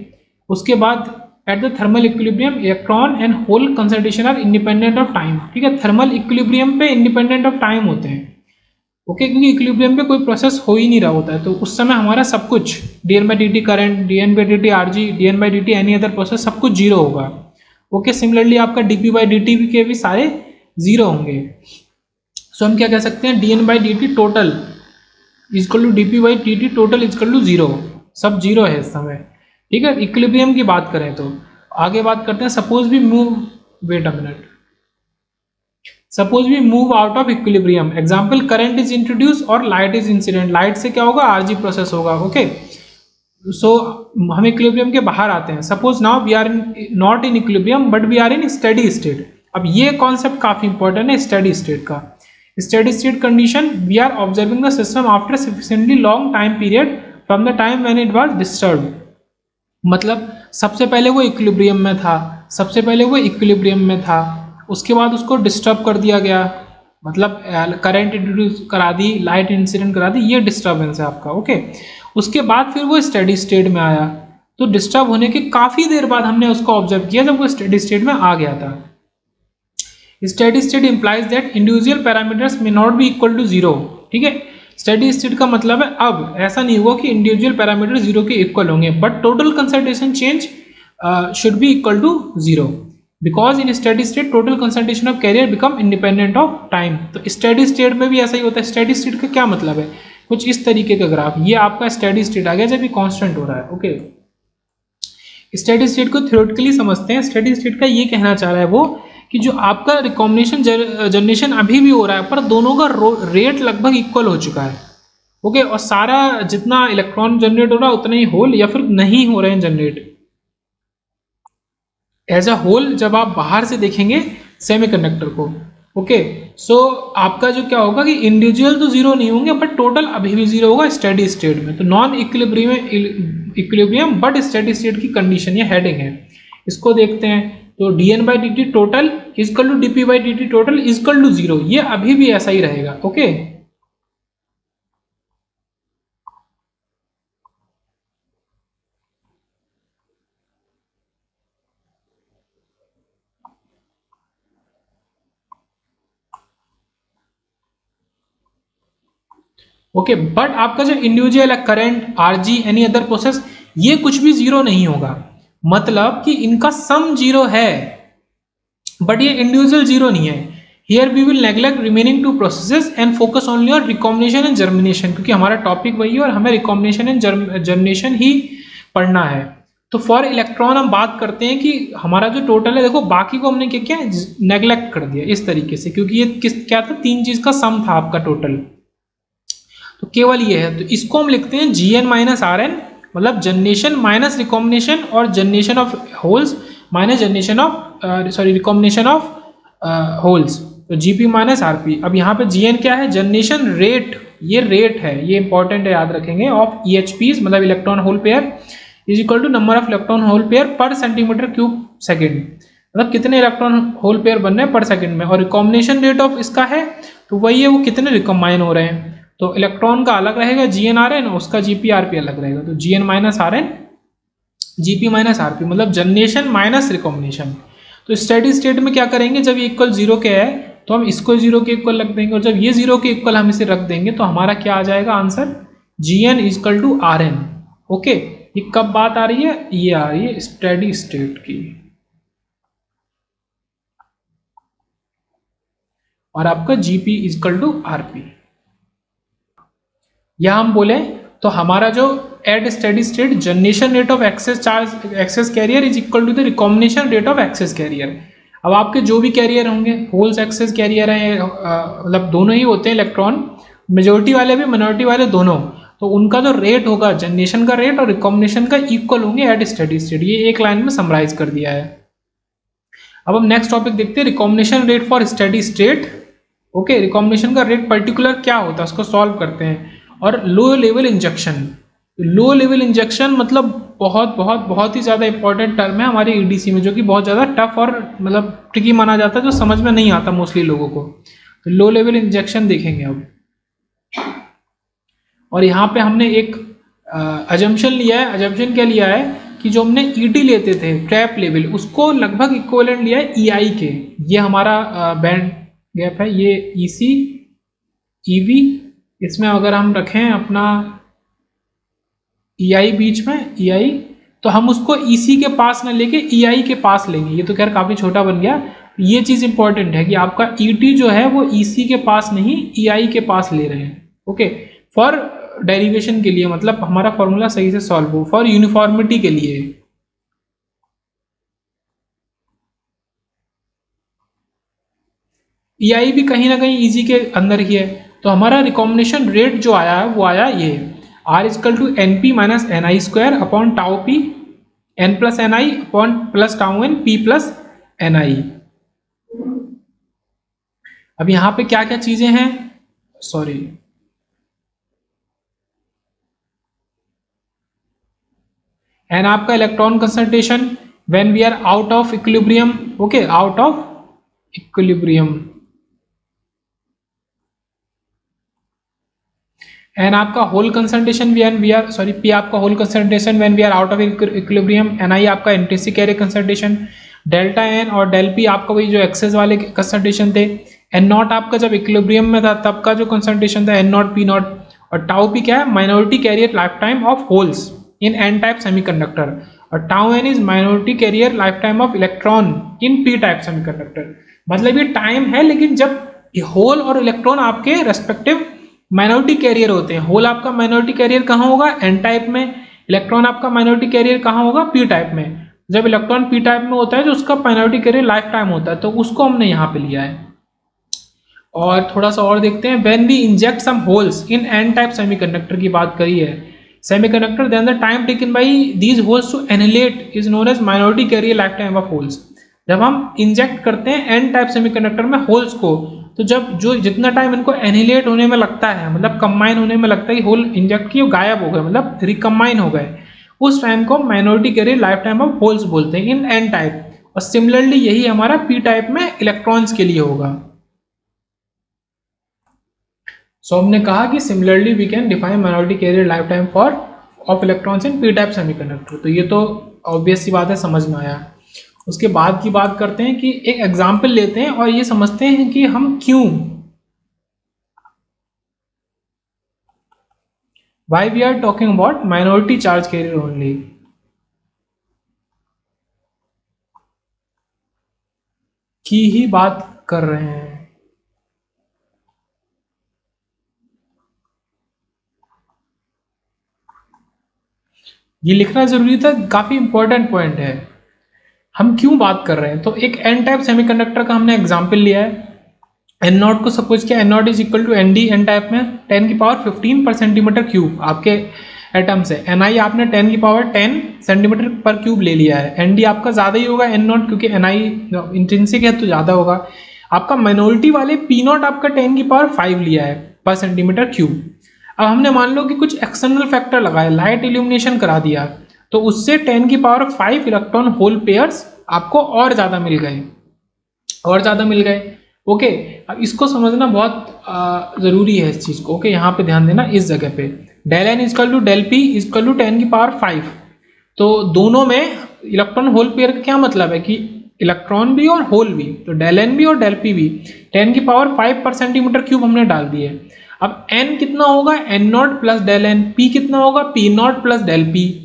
उसके बाद at the thermal equilibrium electron and hole concentration are independent of time. ठीक है, थर्मल इक्विलिब्रियम पे इंडिपेंडेंट ऑफ टाइम होते हैं, ओके, क्योंकि इक्विलिब्रियम पे कोई प्रोसेस हो ही नहीं रहा होता है, तो उस समय हमारा सब कुछ dN/dt current, dN/dt RG, dN/dt any other process सब कुछ जीरो होगा। ओके, सिमिलरली आपका dP/dt के भी सारे जीरो होंगे। सो हम क्या कह सकते हैं, dN/dt total is equal to dP/dt total is equal to zero, सब जीरो है इस समय। ठीक है, इक्विलिब्रियम की बात करें तो आगे बात करते हैं। Suppose we move, wait a minute, suppose we move out of equilibrium, example current is introduce और लाइट इज इंसिडेंट। लाइट से क्या होगा, आरजी प्रोसेस होगा। ओके, सो हम इक्विलिब्रियम के बाहर आते हैं। Suppose now we are not in equilibrium but we are in steady state. अब ये कॉन्सेप्ट काफी इंपॉर्टेंट है स्टेडी स्टेट का। Steady state condition, we are observing the system after sufficiently long time period from the time when it was disturbed. मतलब सबसे पहले वो equilibrium में था, सबसे पहले वो इक्विलिब्रियम में था, उसके बाद उसको डिस्टर्ब कर दिया गया, मतलब करंट इंट्रोड्यूस करा दी, लाइट इंसिडेंट करा दी, ये डिस्टर्बेंस है आपका। ओके, उसके बाद फिर वो स्टेडी स्टेट में आया, तो डिस्टर्ब होने के काफी देर बाद हमने उसको ऑब्जर्व किया जब वो स्टेडी स्टेट में आ गया था। Steady state implies that individual parameters may not be equal to zero. ठीक है, स्टेडी स्टेट का मतलब है अब ऐसा नहीं हुआ कि इंडिविजुअल पैरामीटर जीरो के इक्वल होंगे, but total concentration change should be equal to zero, because in steady state total concentration of carrier become independent of time. तो स्टेडी स्टेट में भी ऐसा ही होता है। स्टेडी स्टेट का क्या मतलब है, कुछ इस तरीके का ग्राफ, ये आपका स्टेडी स्टेट आ गया जब ये कांस्टेंट हो रहा है। ओके, स्टेडी स्टेट को थ्योरेटिकली समझते हैं। स्टेडी स्टेट का ये कहना चाह रहा है वो कि जो आपका रिकॉम्बिनेशन जनरेशन अभी भी हो रहा है पर दोनों का रेट लगभग इक्वल हो चुका है। ओके, और सारा जितना इलेक्ट्रॉन जनरेट हो रहा है उतना ही होल या फिर नहीं हो रहे हैं जनरेट एज अ होल जब आप बाहर से देखेंगे सेमीकंडक्टर को। ओके, सो आपका जो क्या होगा कि इंडिविजुअल तो जीरो नहीं होंगे बट टोटल अभी भी जीरो होगा स्टेडी स्टेट में। तो non equilibrium but steady state की कंडीशन, ये हेडिंग है, इसको देखते हैं। तो dN/dt total is equal to dP/dt total is equal to zero, ये अभी भी ऐसा ही रहेगा। ओके, ओके, बट आपका जो इंडिविजुअल है current, RG, any other process, ये कुछ भी जीरो नहीं होगा। मतलब कि इनका सम जीरो है बट ये इंडिविजुअल जीरो नहीं है। Here we will neglect remaining two processes and focus only on recombination and germination, क्योंकि हमारा टॉपिक वही है और हमें रिकॉम्बिनेशन एंड जर्मिनेशन ही पढ़ना है। तो फॉर इलेक्ट्रॉन हम बात करते हैं कि हमारा जो टोटल है, देखो बाकी को हमने क्या किया, नेग्लेक्ट कर दिया इस तरीके से, क्योंकि ये क्या था, तीन चीज का सम था आपका टोटल, तो केवल ये है। तो इसको हम लिखते हैं Gn-Rn, मतलब जनरेशन माइनस रिकॉम्बिनेशन और generation of holes minus generation of recombination of holes, तो Gp माइनस Rp। अब यहाँ पे Gn क्या है, जनरेशन रेट, ये रेट है, ये इंपॉर्टेंट है, याद रखेंगे, ऑफ EHPs मतलब electron hole pair is equal to number of electron hole pair per centimetre cube second, मतलब कितने इलेक्ट्रॉन होल पेयर बन रहे हैं पर सेकंड में। और रिकॉम्बिनेशन रेट ऑफ इसका है तो वही है, वो कितने रिकम्बाइन हो रहे हैं। तो इलेक्ट्रॉन का अलग रहेगा Gn-Rn, उसका Gp-Rp अलग रहेगा, तो Gn-Rn Gp-Rp मतलब जनरेशन माइनस रिकॉम्बिनेशन। तो स्टेडी स्टेट में क्या करेंगे, जब ये इक्वल जीरो के है तो हम इसको जीरो के इक्वल रख देंगे, और जब ये जीरो के इक्वल हम इसे रख देंगे तो हमारा क्या आ जाएगा answer, Gn equal to Rn। Okay, ये कब बात आ रही है, ये आ रही है स्टेडी स्टेट की, और आपका Gp इक्वल टू Rp। या हम बोले तो हमारा जो at steady state generation rate of excess charge excess carrier is equal to the recombination rate of excess carrier. अब आपके जो भी कैरियर होंगे, होल्स एक्सेस कैरियर है, मतलब दोनों ही होते हैं इलेक्ट्रॉन, मेजोरिटी वाले भी मिनोरिटी वाले दोनों, तो उनका जो रेट होगा जनरेशन का रेट और रिकॉम्बिनेशन का इक्वल होंगे एट स्टेडी स्टेट। ये एक लाइन में समराइज कर दिया है। अब हम नेक्स्ट टॉपिक देखते हैं, recombination rate for steady state. Okay, recombination का रेट पर्टिकुलर क्या होता है उसको सॉल्व करते हैं। और लो लेवल इंजेक्शन, लो लेवल इंजेक्शन मतलब बहुत बहुत बहुत ही ज़्यादा इंपॉर्टेंट टर्म है हमारे ईडीसी में, जो कि बहुत ज़्यादा टफ और मतलब ट्रिकी माना जाता है, जो समझ में नहीं आता मोस्टली लोगों को। तो लो लेवल इंजेक्शन देखेंगे अब। और यहाँ पे हमने एक अजम्पशन लिया है। अजम्पशन क्या लिया है कि जो हमने ईटी लेते थे ट्रैप लेवल, उसको लगभग इक्विवेलेंट लिया है ईआई के। ये हमारा बैंड गैप है, ये ईसी ईवी, इसमें अगर हम रखें अपना ईआई बीच में, ईआई, तो हम उसको ईसी के पास ना लेके ईआई के पास लेंगे। ये तो खैर काफ़ी छोटा बन गया। ये चीज़ इंपॉर्टेंट है कि आपका ईटी जो है वो ईसी के पास नहीं ईआई के पास ले रहे हैं। ओके, फॉर डेरिवेशन के लिए, मतलब हमारा फॉर्मूला सही से सॉल्व हो, फॉर यूनिफॉर्मिटी के लिए। ईआई भी कहीं ना कहीं ईजी के अंदर ही है। तो हमारा रिकॉम्बिनेशन रेट जो आया है वो आया ये, R is equal to N P minus N I square upon tau P N plus N I upon plus tau N P plus N I. अब यहाँ पे क्या क्या चीजें हैं, सॉरी, एन आपका electron concentration when we are out of equilibrium. Okay, out of equilibrium. N आपका hole concentration when we are, sorry, P आपका hole concentration when we are out of equilibrium. N आई आपका intrinsic carrier concentration. Delta N और del P आपका वही जो access वाले concentration थे। N not आपका जब इक्विलिब्रियम में था तब का जो कंसंट्रेशन था एन नॉट पी नॉट। और टाउ पी क्या है, minority carrier life time of holes in N type semiconductor. और tau N is minority carrier life time of electron in P type semiconductor. मतलब ये टाइम है, लेकिन जब होल और इलेक्ट्रॉन आपके रेस्पेक्टिव माइनॉरिटी कैरियर होते हैं। होल आपका माइनॉरिटी कैरियर कहाँ होगा, एन टाइप में। इलेक्ट्रॉन आपका माइनॉरिटी कैरियर कहाँ होगा, पी टाइप में। जब इलेक्ट्रॉन पी टाइप में होता है तो उसका माइनॉरिटी कैरियर लाइफ टाइम होता है, तो उसको हमने यहाँ पे लिया है। और थोड़ा सा और देखते हैं, when we inject some holes in N type semiconductor की बात करी है semiconductor, then the time taken by these holes to annihilate is known as minority carrier life time of holes. जब हम इंजेक्ट करते हैं एन टाइप सेमीकंडक्टर में holes को, तो जब जो जितना टाइम इनको एनिहिलेट होने में लगता है, मतलब कंबाइन होने में लगता है कि होल इंजेक्ट किए गायब हो गए, मतलब रिकम्बाइन हो गए, उस टाइम को minority carrier life time of holes बोलते हैं इन एन टाइप। और सिमिलरली यही हमारा पी टाइप में इलेक्ट्रॉन्स के लिए होगा। सो हमने कहा कि similarly we can define minority carrier life time for of electrons in P type semiconductor. तो ये तो ऑब्वियस सी बात है, समझ में आया। उसके बाद की बात करते हैं कि एक एग्जाम्पल लेते हैं और ये समझते हैं कि हम क्यों, why we are talking about minority charge carrier only. की ही बात कर रहे हैं। ये लिखना जरूरी था, काफी इंपॉर्टेंट पॉइंट है। हम क्यों बात कर रहे हैं, तो एक एन टाइप सेमीकंडक्टर का हमने एग्जांपल लिया है। एन नॉट को सपोज किया, N naught is equal to N D N type में 10 की पावर 15 पर सेंटीमीटर क्यूब आपके एटम्स है। एन आई आपने 10 की पावर 10 सेंटीमीटर पर क्यूब ले लिया है। एन डी आपका ज़्यादा ही होगा एन नॉट, क्योंकि एन आई इंट्रिंसिक है तो ज़्यादा होगा। आपका माइनॉरिटी वाले पी नॉट आपका 10 की पावर 5 लिया है पर सेंटीमीटर क्यूब। अब हमने मान लो कि कुछ एक्सटर्नल फैक्टर लगाए, लाइट इल्यूमिनेशन करा दिया, तो उससे 10 की पावर 5 इलेक्ट्रॉन होल पेयर्स आपको और ज़्यादा मिल गए, और ज़्यादा मिल गए। ओके, अब इसको समझना बहुत ज़रूरी है इस चीज़ को। ओके, यहाँ पे ध्यान देना इस जगह पे, del N is equal to del P is equal to 10 की पावर 5। तो दोनों में इलेक्ट्रॉन होल पेयर का क्या मतलब है कि इलेक्ट्रॉन भी और होल भी, तो डेल एन भी और डेल पी भी 10 की पावर 5 पर सेंटीमीटर क्यूब हमने डाल दिए। अब एन कितना होगा, N naught plus del N, P कितना होगा, P naught plus del P.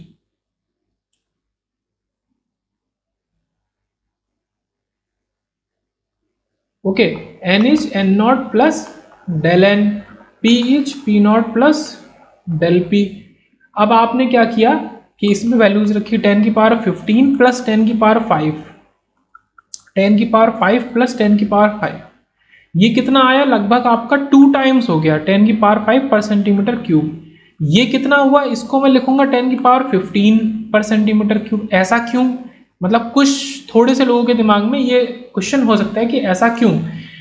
Okay, N is N naught plus del N, P is P naught plus del P. अब आपने क्या किया कि इसमें वैल्यूज रखी 10⁻15 प्लस 10⁵, 10⁵ प्लस 10⁵। ये कितना आया, लगभग आपका 2 टाइम्स हो गया 10⁵ पर सेंटीमीटर क्यूब। ये कितना हुआ, इसको मैं लिखूंगा 10⁻15 पर सेंटीमीटर क्यूब। ऐसा क्यों, मतलब कुछ थोड़े से लोगों के दिमाग में ये क्वेश्चन हो सकता है कि ऐसा क्यों।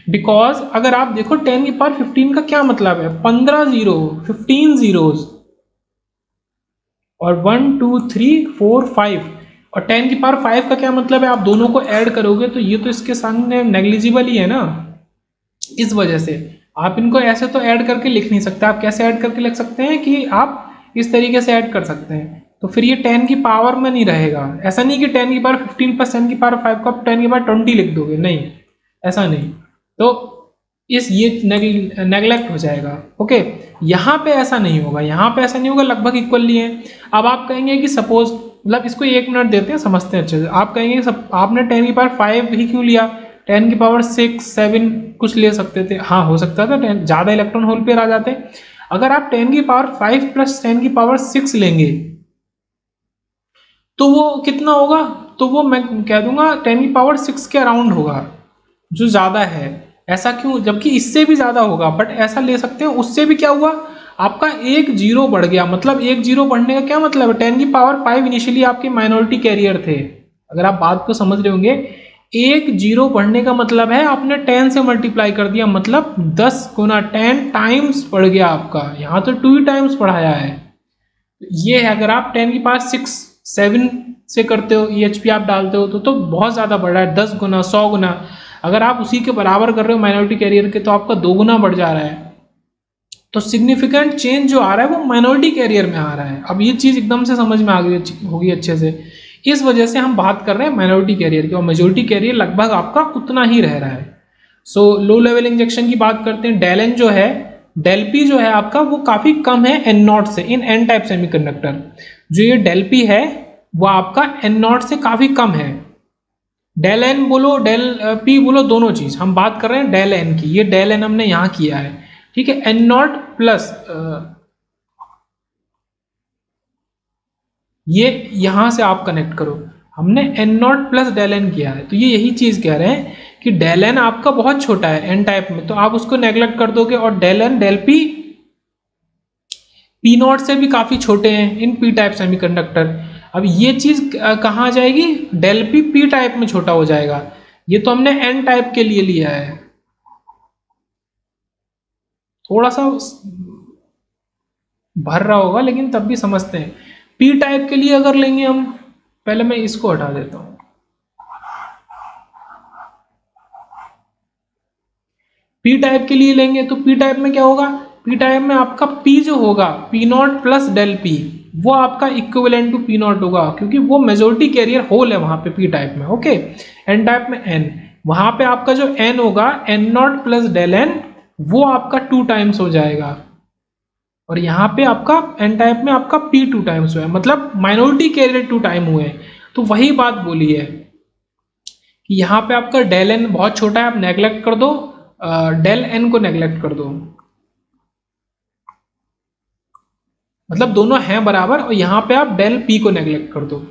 बिकॉज अगर आप देखो 10⁻15 का क्या मतलब है, 15 जीरो, 15 जीरोज, और 1 2 3 4 5, और 10⁵ का क्या मतलब है, आप दोनों को ऐड करोगे तो ये तो इसके सामने नेग्लिजिबल ही है ना। इस वजह से आप इनको ऐसे तो ऐड करके लिख नहीं सकते। आप कैसे ऐड करके लिख सकते हैं कि आप इस तरीके से ऐड कर सकते हैं, तो फिर ये 10 की पावर में नहीं रहेगा। ऐसा नहीं कि 10⁻15 प्लस 10⁵ को आप 10⁻20 लिख दोगे, नहीं, ऐसा नहीं। तो इस ये नेगलेक्ट हो जाएगा। ओके, यहाँ पे ऐसा नहीं होगा, यहाँ पे ऐसा नहीं होगा, लगभग इक्वली है। अब आप कहेंगे कि सपोज, मतलब इसको 1 मिनट देते हैं, समझते हैं अच्छे से। आप कहेंगे सब आपने 10⁵ ही क्यों लिया, 10⁻6 7 कुछ ले सकते थे। हाँ, हो सकता था, 10 ज़्यादा इलेक्ट्रॉन होल पेयर आ जाते। अगर आप 10⁵ प्लस 10⁻6 लेंगे तो वो कितना होगा, तो वो मैं कह दूंगा 10⁻6 के अराउंड होगा, जो ज़्यादा है। ऐसा क्यों, जबकि इससे भी ज़्यादा होगा, बट ऐसा ले सकते हैं। उससे भी क्या हुआ, आपका एक जीरो बढ़ गया। मतलब एक जीरो बढ़ने का क्या मतलब है, 10⁵ इनिशियली आपके माइनॉरिटी कैरियर थे। अगर आप बात को समझ रहे होंगे, एक जीरो बढ़ने का मतलब है आपने 10 से मल्टीप्लाई कर दिया, मतलब 10 गुना 10 टाइम्स बढ़ गया आपका। यहाँ तो 2 टाइम्स बढ़ाया है। ये है, अगर आप 10⁻6 7 से करते हो, EHP आप डालते हो तो बहुत ज़्यादा बढ़ रहा है, 10 गुना 100 गुना। अगर आप उसी के बराबर कर रहे हो माइनॉरिटी कैरियर के, तो आपका 2 गुना बढ़ जा रहा है। तो सिग्निफिकेंट चेंज जो आ रहा है वो माइनॉरिटी कैरियर में आ रहा है। अब ये चीज़ एकदम से समझ में आ गई होगी अच्छे से। इस वजह से हम बात कर रहे हैं माइनॉरिटी कैरियर की, और मेजोरिटी कैरियर लगभग आपका उतना ही रह रहा है। सो लो लेवल इंजेक्शन की बात करते हैं। डेल एन जो है, डेल पी जो है आपका, वो काफ़ी कम है एन नॉट से इन एन टाइप सेमीकंडक्टर। जो ये डेल पी है वो आपका एन नॉट से काफ़ी कम है। डेल एन बोलो, डेल पी बोलो, दोनों चीज़ हम बात कर रहे हैं डेल एन की। ये डेल एन हमने यहाँ किया है, ठीक है। एन नॉट प्लस ये यहाँ से आप कनेक्ट करो, हमने N naught plus del N किया है। तो ये यही चीज़ कह रहे हैं कि डेल एन आपका बहुत छोटा है एन टाइप में, तो आप उसको नेग्लेक्ट कर दोगे। और del N del P P naught से भी काफ़ी छोटे हैं इन पी टाइप सेमीकंडक्टर। अब ये चीज़ कहाँ आ जाएगी, डेल पी पी टाइप में छोटा हो जाएगा। ये तो हमने एन टाइप के लिए लिया है, थोड़ा सा भर रहा होगा लेकिन तब भी समझते हैं। पी टाइप के लिए अगर लेंगे हम, पहले मैं इसको हटा देता हूं। पी टाइप के लिए लेंगे तो पी टाइप में क्या होगा, पी टाइप में आपका पी जो होगा, P naught plus del P, वो आपका इक्विवेलेंट टू पी नॉट होगा, क्योंकि वो मेजोरिटी कैरियर होल है वहां पे पी टाइप में। ओके, एन टाइप में एन, वहां पे आपका जो एन होगा N naught plus del N, वो आपका 2 टाइम्स हो जाएगा। और यहाँ पे आपका एन टाइप में आपका पी 2 टाइम्स हुआ है, मतलब माइनॉरिटी कैरियर 2 टाइम हुए हैं। तो वही बात बोली है कि यहाँ पे आपका डेल एन बहुत छोटा है, आप नेग्लेक्ट कर दो, डेल एन को नेग्लेक्ट कर दो, मतलब दोनों हैं बराबर, और यहाँ पे आप डेल पी को नेग्लेक्ट कर दो।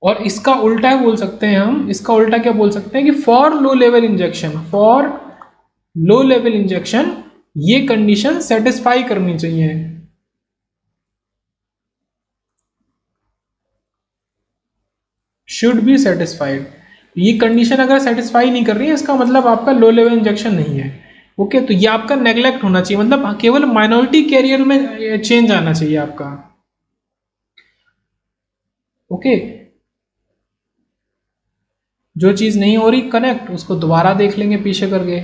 और इसका उल्टा बोल सकते हैं हम, इसका उल्टा क्या बोल सकते हैं कि for low level injection, for low level injection ये कंडीशन सेटिस्फाई करनी चाहिए। Should be satisfied. ये कंडीशन अगर सेटिस्फाई नहीं कर रही है, इसका मतलब आपका लो लेवल इंजेक्शन नहीं है। ओके, तो ये आपका नेग्लेक्ट होना चाहिए, मतलब केवल माइनॉरिटी कैरियर में चेंज आना चाहिए आपका। ओके, जो चीज नहीं हो रही कनेक्ट, उसको दोबारा देख लेंगे पीछे करके।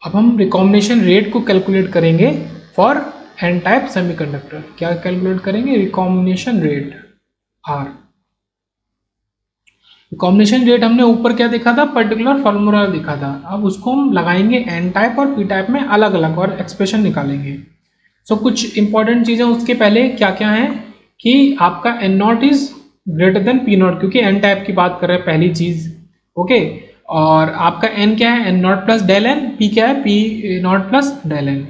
अब हम रिकॉम्बिनेशन रेट को कैलकुलेट करेंगे फॉर एन टाइप सेमीकंडक्टर। क्या कैलकुलेट करेंगे, recombination rate R. Recombination rate हमने ऊपर क्या देखा था, पर्टिकुलर फॉर्मूला देखा था। अब उसको हम लगाएंगे एन टाइप और पी टाइप में अलग अलग, और एक्सप्रेशन निकालेंगे। सो कुछ इंपॉर्टेंट चीज़ें उसके पहले क्या क्या है कि आपका n naught is greater than p naught, क्योंकि एन टाइप की बात कर रहे हैं पहली चीज़। ओके, और आपका n क्या है, n naught plus del n, p क्या है, p naught plus del N.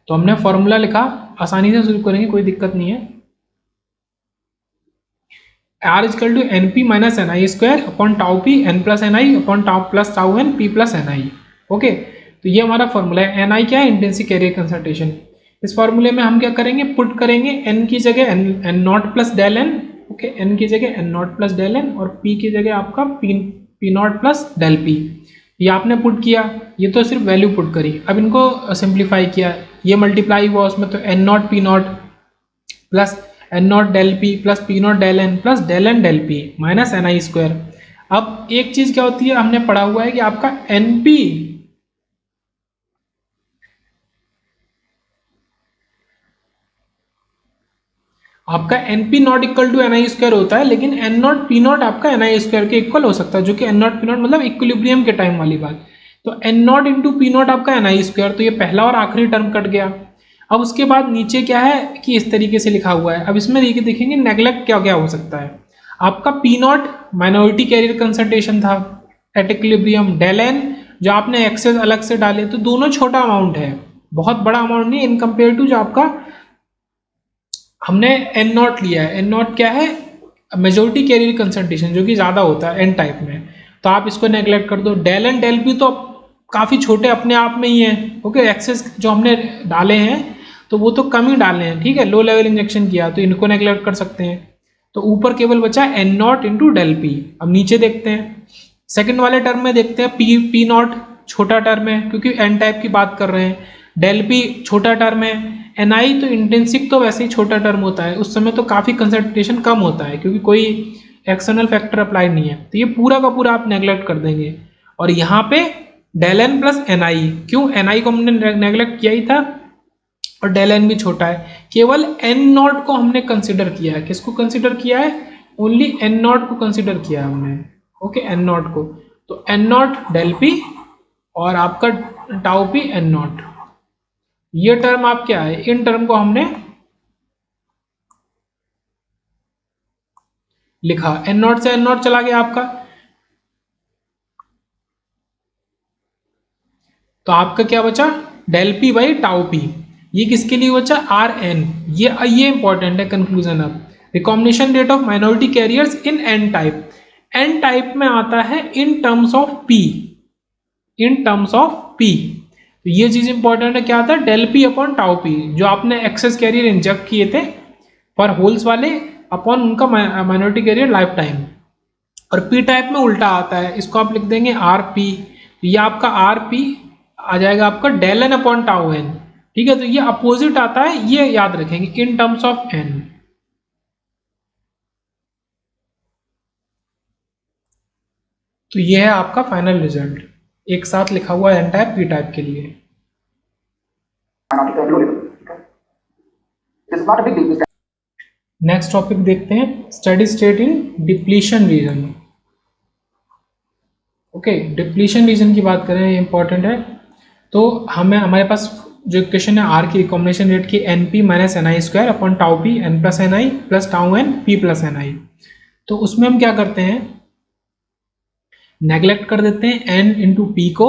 तो हमने फॉर्मूला लिखा, आसानी से शुरू करेंगे, कोई दिक्कत नहीं है। R is equal to N P minus N I square upon tau P N plus N I upon tau plus tau N P plus N i. Okay, तो ये हमारा फॉर्मूला है। एन आई क्या है, इंटेंसिव कैरियर कंसंट्रेशन। इस फॉर्मूले में हम क्या करेंगे, पुट करेंगे n की जगह n naught plus del n. Okay, n की जगह n naught plus del N और p की जगह आपका p naught plus del p। ये आपने पुट किया, ये तो सिर्फ वैल्यू पुट करी। अब इनको सिंप्लीफाई किया, ये मल्टीप्लाई हुआ उसमें, तो n naught p naught plus n naught del p plus p naught del n plus del N del p minus N आई स्क्वायर। अब एक चीज क्या होती है, हमने पढ़ा हुआ है कि आपका एन पी आपका n p naught equal to N I square होता है, लेकिन एन नॉट पी नॉट आपका एन आई स्क्वायर के इक्वल हो सकता है, जो कि एन नॉट पी नॉट मतलब इक्विलिब्रियम के टाइम वाली बात। तो n naught into P naught आपका एन आई स्क्वायर, तो ये पहला और आखिरी टर्म कट गया। अब उसके बाद नीचे क्या है कि इस तरीके से लिखा हुआ है। अब इसमें देखिए, देखेंगे नेगलेक्ट क्या क्या हो सकता है। आपका P not minority carrier concentration था एट इक्विलिब्रियम, डेल एन जो आपने एक्सेस अलग से डाले, तो दोनों छोटा अमाउंट है, बहुत बड़ा अमाउंट नहीं इन कंपेयर टू जो आपका हमने एन नॉट लिया है। एन नॉट क्या है, मेजोरिटी कैरियर कंसंट्रेशन, जो कि ज़्यादा होता है एन टाइप में, तो आप इसको नेगलेक्ट कर दो। डेल एन डेल पी तो काफ़ी छोटे अपने आप में ही हैं। ओके, एक्सेस जो हमने डाले हैं तो वो तो कम ही डाले हैं, ठीक है, लो लेवल इंजेक्शन किया, तो इनको नेगलेक्ट कर सकते हैं। तो ऊपर केवल बचा n naught into del P. अब नीचे देखते हैं, सेकंड वाले टर्म में देखते हैं, पी नॉट छोटा टर्म है क्योंकि एन टाइप की बात कर रहे हैं, डेल पी छोटा टर्म है, एन आई तो इंटेंसिक तो वैसे ही छोटा टर्म होता है, उस समय तो काफ़ी कंसंट्रेशन कम होता है क्योंकि कोई एक्सटर्नल फैक्टर अप्लाई नहीं है, तो ये पूरा का पूरा आप नेगलेक्ट कर देंगे। और यहाँ पे डेल एन प्लस एन आई, क्यों, एन आई को हमने नेगलेक्ट किया ही था और डेल एन भी छोटा है, केवल एन नॉट को हमने कंसिडर किया है। किसको कंसिडर किया है, ओनली एन नॉट को कंसिडर किया है हमने। ओके, एन नॉट को, तो एन नॉट डेल पी और आपका टाउ पी एन नॉट, ये टर्म आप क्या है, इन टर्म को हमने लिखा। एन नॉट से एन नॉट चला गया आपका, तो आपका क्या बचा, del p by tau p. ये किसके लिए बचा, आर एन। ये इंपॉर्टेंट है कंक्लूजन। अब recombination rate of minority carriers in N type, n type में आता है in terms of p, in terms of p. तो ये चीज इंपॉर्टेंट है, क्या आता है, del p upon tau p, जो आपने एक्सेस कैरियर इंजेक्ट किए थे फॉर होल्स वाले, अपॉन उनका माइनॉरिटी कैरियर लाइफ टाइम। और पी टाइप में उल्टा आता है, इसको आप लिख देंगे आर पी, ये आपका आर पी आ जाएगा आपका del n upon tau n, ठीक है। तो ये अपोजिट आता है, ये याद रखेंगे, इन टर्म्स ऑफ एन। तो ये है आपका फाइनल रिजल्ट, एक साथ लिखा हुआ है एन टाइप पी टाइप के लिए। नेक्स्ट टॉपिक देखते हैं, steady state in depletion reason. Okay, depletion region की बात करें, ये इंपॉर्टेंट है। तो हमारे पास जो इक्वेशन है आर की रिकॉम्बिनेशन रेट की, N P minus N I square upon tau P N plus N I plus tau N P plus N I. तो उसमें हम क्या करते हैं, नेग्लेक्ट कर देते हैं एन इंटू पी को,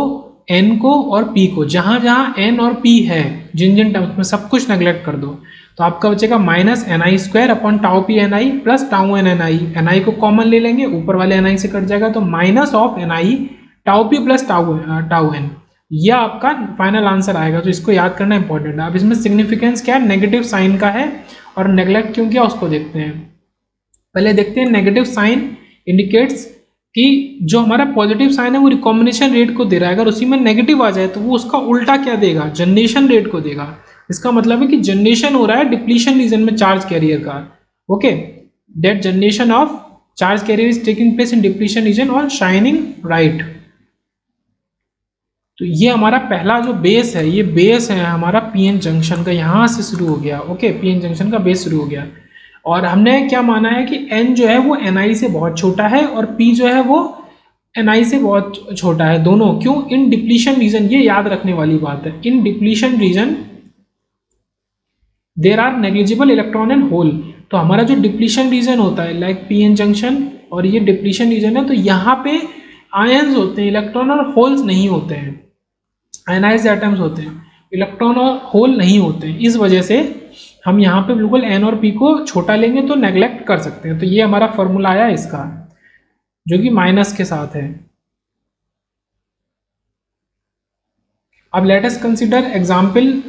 एन को और पी को, जहां जहां एन और पी है जिन जिन टर्म्स में सब कुछ नेग्लेक्ट कर दो। तो आपका बचेगा minus N I square upon tau P N I plus tau N N I. N आई को कॉमन ले लेंगे, ऊपर वाले एन आई से कट जाएगा, तो minus of n i tau p plus tau n, यह आपका फाइनल आंसर आएगा। तो इसको याद करना इंपॉर्टेंट है। अब इसमें सिग्निफिकेंस क्या है, नेगेटिव साइन का है, और नेग्लेक्ट क्यों किया उसको देखते हैं। पहले देखते हैं, नेगेटिव साइन इंडिकेट्स कि जो हमारा पॉजिटिव साइन है वो रिकॉम्बिनेशन रेट को दे रहा है, अगर उसी में नेगेटिव आ जाए तो वो उसका उल्टा क्या देगा, जनरेशन रेट को देगा। इसका मतलब है कि जनरेशन हो रहा है डिप्लीशन रीजन में चार्ज कैरियर का। Okay, that generation of charge carrier is taking place in depletion reason और शाइनिंग राइट। तो ये हमारा पहला जो बेस है, ये बेस है हमारा पीएन जंक्शन का, यहां से शुरू हो गया। ओके, पीएन जंक्शन का बेस शुरू हो गया, और हमने क्या माना है कि n जो है वो ni से बहुत छोटा है और p जो है वो ni से बहुत छोटा है, दोनों। क्यों, इन डिप्लीशन रीजन, ये याद रखने वाली बात है, in depletion region there are negligible electron and hole. तो हमारा जो डिप्लीशन रीजन होता है लाइक पीएन जंक्शन, और ये डिप्लीशन रीजन है, तो यहाँ पे आयंस होते हैं, इलेक्ट्रॉन और होल्स नहीं होते हैं, आयनाइज्ड एटम्स होते हैं, इलेक्ट्रॉन और होल नहीं होते हैं। इस वजह से हम यहाँ पे बिल्कुल एन और पी को छोटा लेंगे तो नेग्लेक्ट कर सकते हैं। तो ये हमारा फॉर्मूला आया इसका, जो कि माइनस के साथ है। अब let us consider example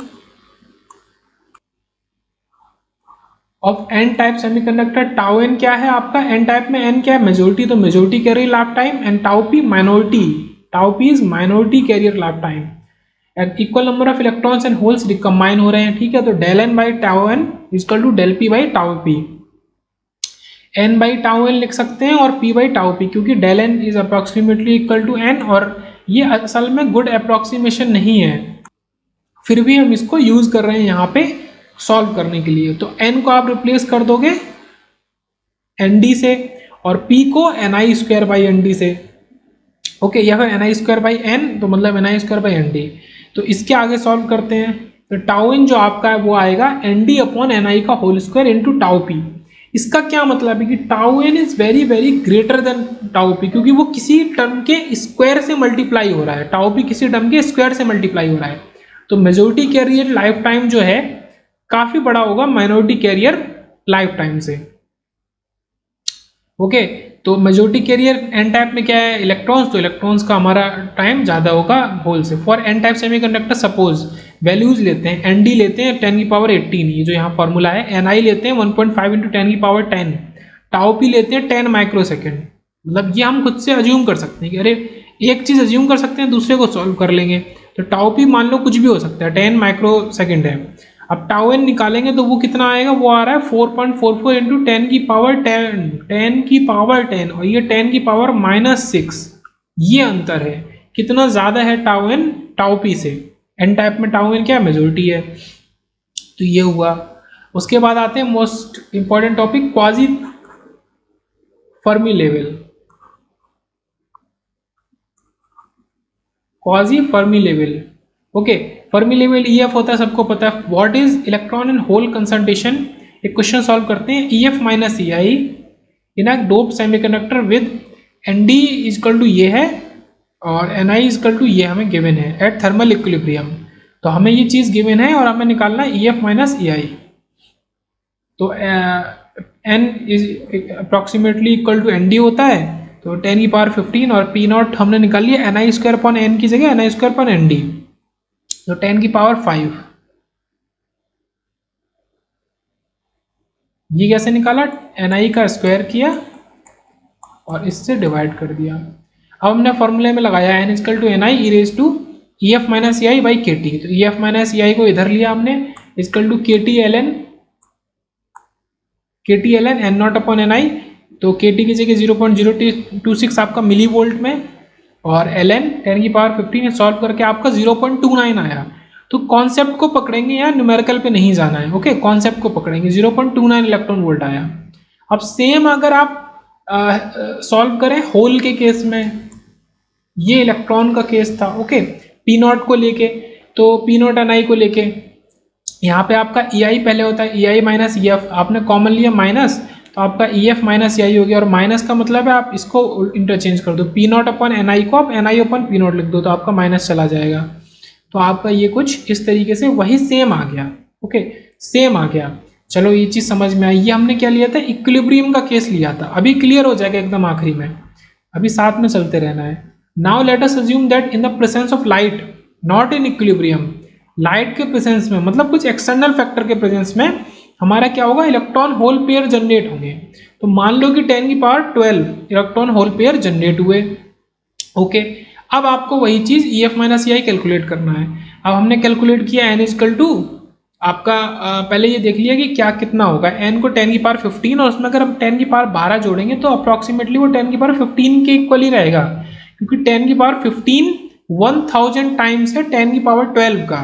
of n type semiconductor. Tau n क्या है आपका, एन टाइप में एन क्या है, मेजोरिटी, तो majority carrier life time, and tau p minority, tau p is minority carrier life time, and equal number of electrons and holes recombine हो रहे हैं, ठीक है। तो del N by tau n equal to del p by tau P, n by tau n लिख सकते हैं और पी बाई टाउ पी, क्योंकि del n is approximately equal to n, और ये असल में गुड अप्रोक्सीमेशन नहीं है, फिर भी हम इसको यूज कर रहे हैं यहाँ पे सॉल्व करने के लिए। तो n को आप रिप्लेस कर दोगे nd से, और p को ni स्क्वायर बाई nd से, ओके, या फिर ni स्क्वायर बाई n, तो मतलब ni स्क्वायर बाई nd। तो इसके आगे सॉल्व करते हैं, तो टाउ इन जो आपका है वो आएगा nd अपॉन ni का whole square into tau p. इसका क्या मतलब है कि tau N is very very greater than tau p, क्योंकि वो किसी टर्म के स्क्वायर से मल्टीप्लाई हो रहा है, टाउ पी किसी टर्म के स्क्वायर से मल्टीप्लाई हो रहा है। तो मेजोरिटी कैरियर लाइफ टाइम जो है काफी बड़ा होगा माइनॉरिटी कैरियर लाइफ टाइम से, ओके। तो मेजोरिटी कैरियर एन टाइप में क्या है, इलेक्ट्रॉन्स, तो इलेक्ट्रॉन्स का हमारा टाइम ज्यादा होगा होल से। For n type semiconductor suppose values लेते हैं, एन डी लेते हैं 10 की पावर 18, ये जो यहाँ फॉर्मूला है, एन आई लेते हैं 1.5 इंटू 10 की पावर 10, टाउ पी लेते हैं 10 माइक्रो सेकेंड। मतलब ये हम खुद से अज्यूम कर सकते हैं कि अरे एक चीज अज्यूम कर सकते हैं, दूसरे को सॉल्व कर लेंगे। तो टाउ पी मान लो कुछ भी हो सकता है, 10 माइक्रो सेकेंड है। अब टाउ एन निकालेंगे तो वो कितना आएगा, वो आ रहा है 4.44 इंटू 10 की पावर 10, 10 की पावर 10, और ये 10 की पावर -6। ये अंतर है, कितना ज्यादा है टाउ एन टाउ पी से। एन टाइप में टाउ एन क्या है, मेजोरिटी है। तो ये हुआ। उसके बाद आते हैं most important topic, quasi Fermi level. Quasi Fermi level, okay. Fermi level EF होता है, सबको पता है। What is electron and hole concentration. एक क्वेश्चन सॉल्व करते हैं, EF minus EI in a dope semiconductor with ND is equal to ये है और एनआई इजकल टू ये हमें गिवन है एट थर्मल इक्विलिब्रियम। तो हमें ये चीज गिवन है और हमें निकालना है ईएफ माइनस ईआई। तो n is approximately equal to ND होता है, तो 10 की पावर 15, और पी नॉट हमने निकाल लिया एन आई स्क्वायर अपॉन एन की जगह एन आई स्क्वायर अपॉन एन डी, तो 10 की पावर 5। ये कैसे निकाला, एन आई का स्क्वायर किया और इससे डिवाइड कर दिया। अब हमने फॉर्मूले में लगाया n is equal to N i e raise to E F minus E i by k T. तो ई एफ माइनस ई आई को इधर लिया हमने, is equal to K T L N N naught upon N I. तो K T की जगह 0.026 आपका milli volt में, और एल एन 10 की पावर 15 सॉल्व करके आपका 0.29 आया। तो कॉन्सेप्ट को पकड़ेंगे, या न्यूमेरिकल पे नहीं जाना है, ओके। कॉन्सेप्ट को पकड़ेंगे, 0.29 इलेक्ट्रॉन वोल्ट आया। अब सेम अगर आप सॉल्व करें होल के केस में, ये इलेक्ट्रॉन का केस था, ओके, पी नॉट को लेके, तो पी नॉट एन आई को लेके यहाँ पे आपका ई आई पहले होता है, ई आई माइनस ई एफ, आपने कॉमन लिया माइनस, तो आपका ई एफ माइनस ई आई हो गया, और माइनस का मतलब है आप इसको इंटरचेंज कर दो, पी नॉट अपन एन आई को आप n i upon p naught लिख दो, तो आपका माइनस चला जाएगा। तो आपका ये कुछ इस तरीके से वही सेम आ गया, ओके, सेम आ गया। चलो ये चीज़ समझ में आई। ये हमने क्या लिया था, इक्विलिब्रियम का केस लिया था। अभी क्लियर हो जाएगा एकदम आखिरी में, अभी साथ में चलते रहना है। Now let us assume that in the presence of light not in equilibrium, light के प्रेजेंस में, मतलब कुछ एक्सटर्नल फैक्टर के प्रेजेंस में हमारा क्या होगा, इलेक्ट्रॉन होल पेयर जनरेट होंगे। तो मान लो कि 10 की power 12 electron hole pair generate हुए, ओके। अब आपको वही चीज ई F minus E I calculate करना है। अब हमने कैलकुलेट किया एन इजकल टू आपका पहले ये देख लिया कि क्या कितना होगा, एन को 10 की पावर 15, और उसमें अगर हम 10 की पावर 12 जोड़ेंगे तो अप्रॉक्सीमेटली वो 10 की पावर 15 के इक्वल ही रहेगा, क्योंकि 10 की पावर 15 1000 टाइम्स है 10 की पावर 12 का।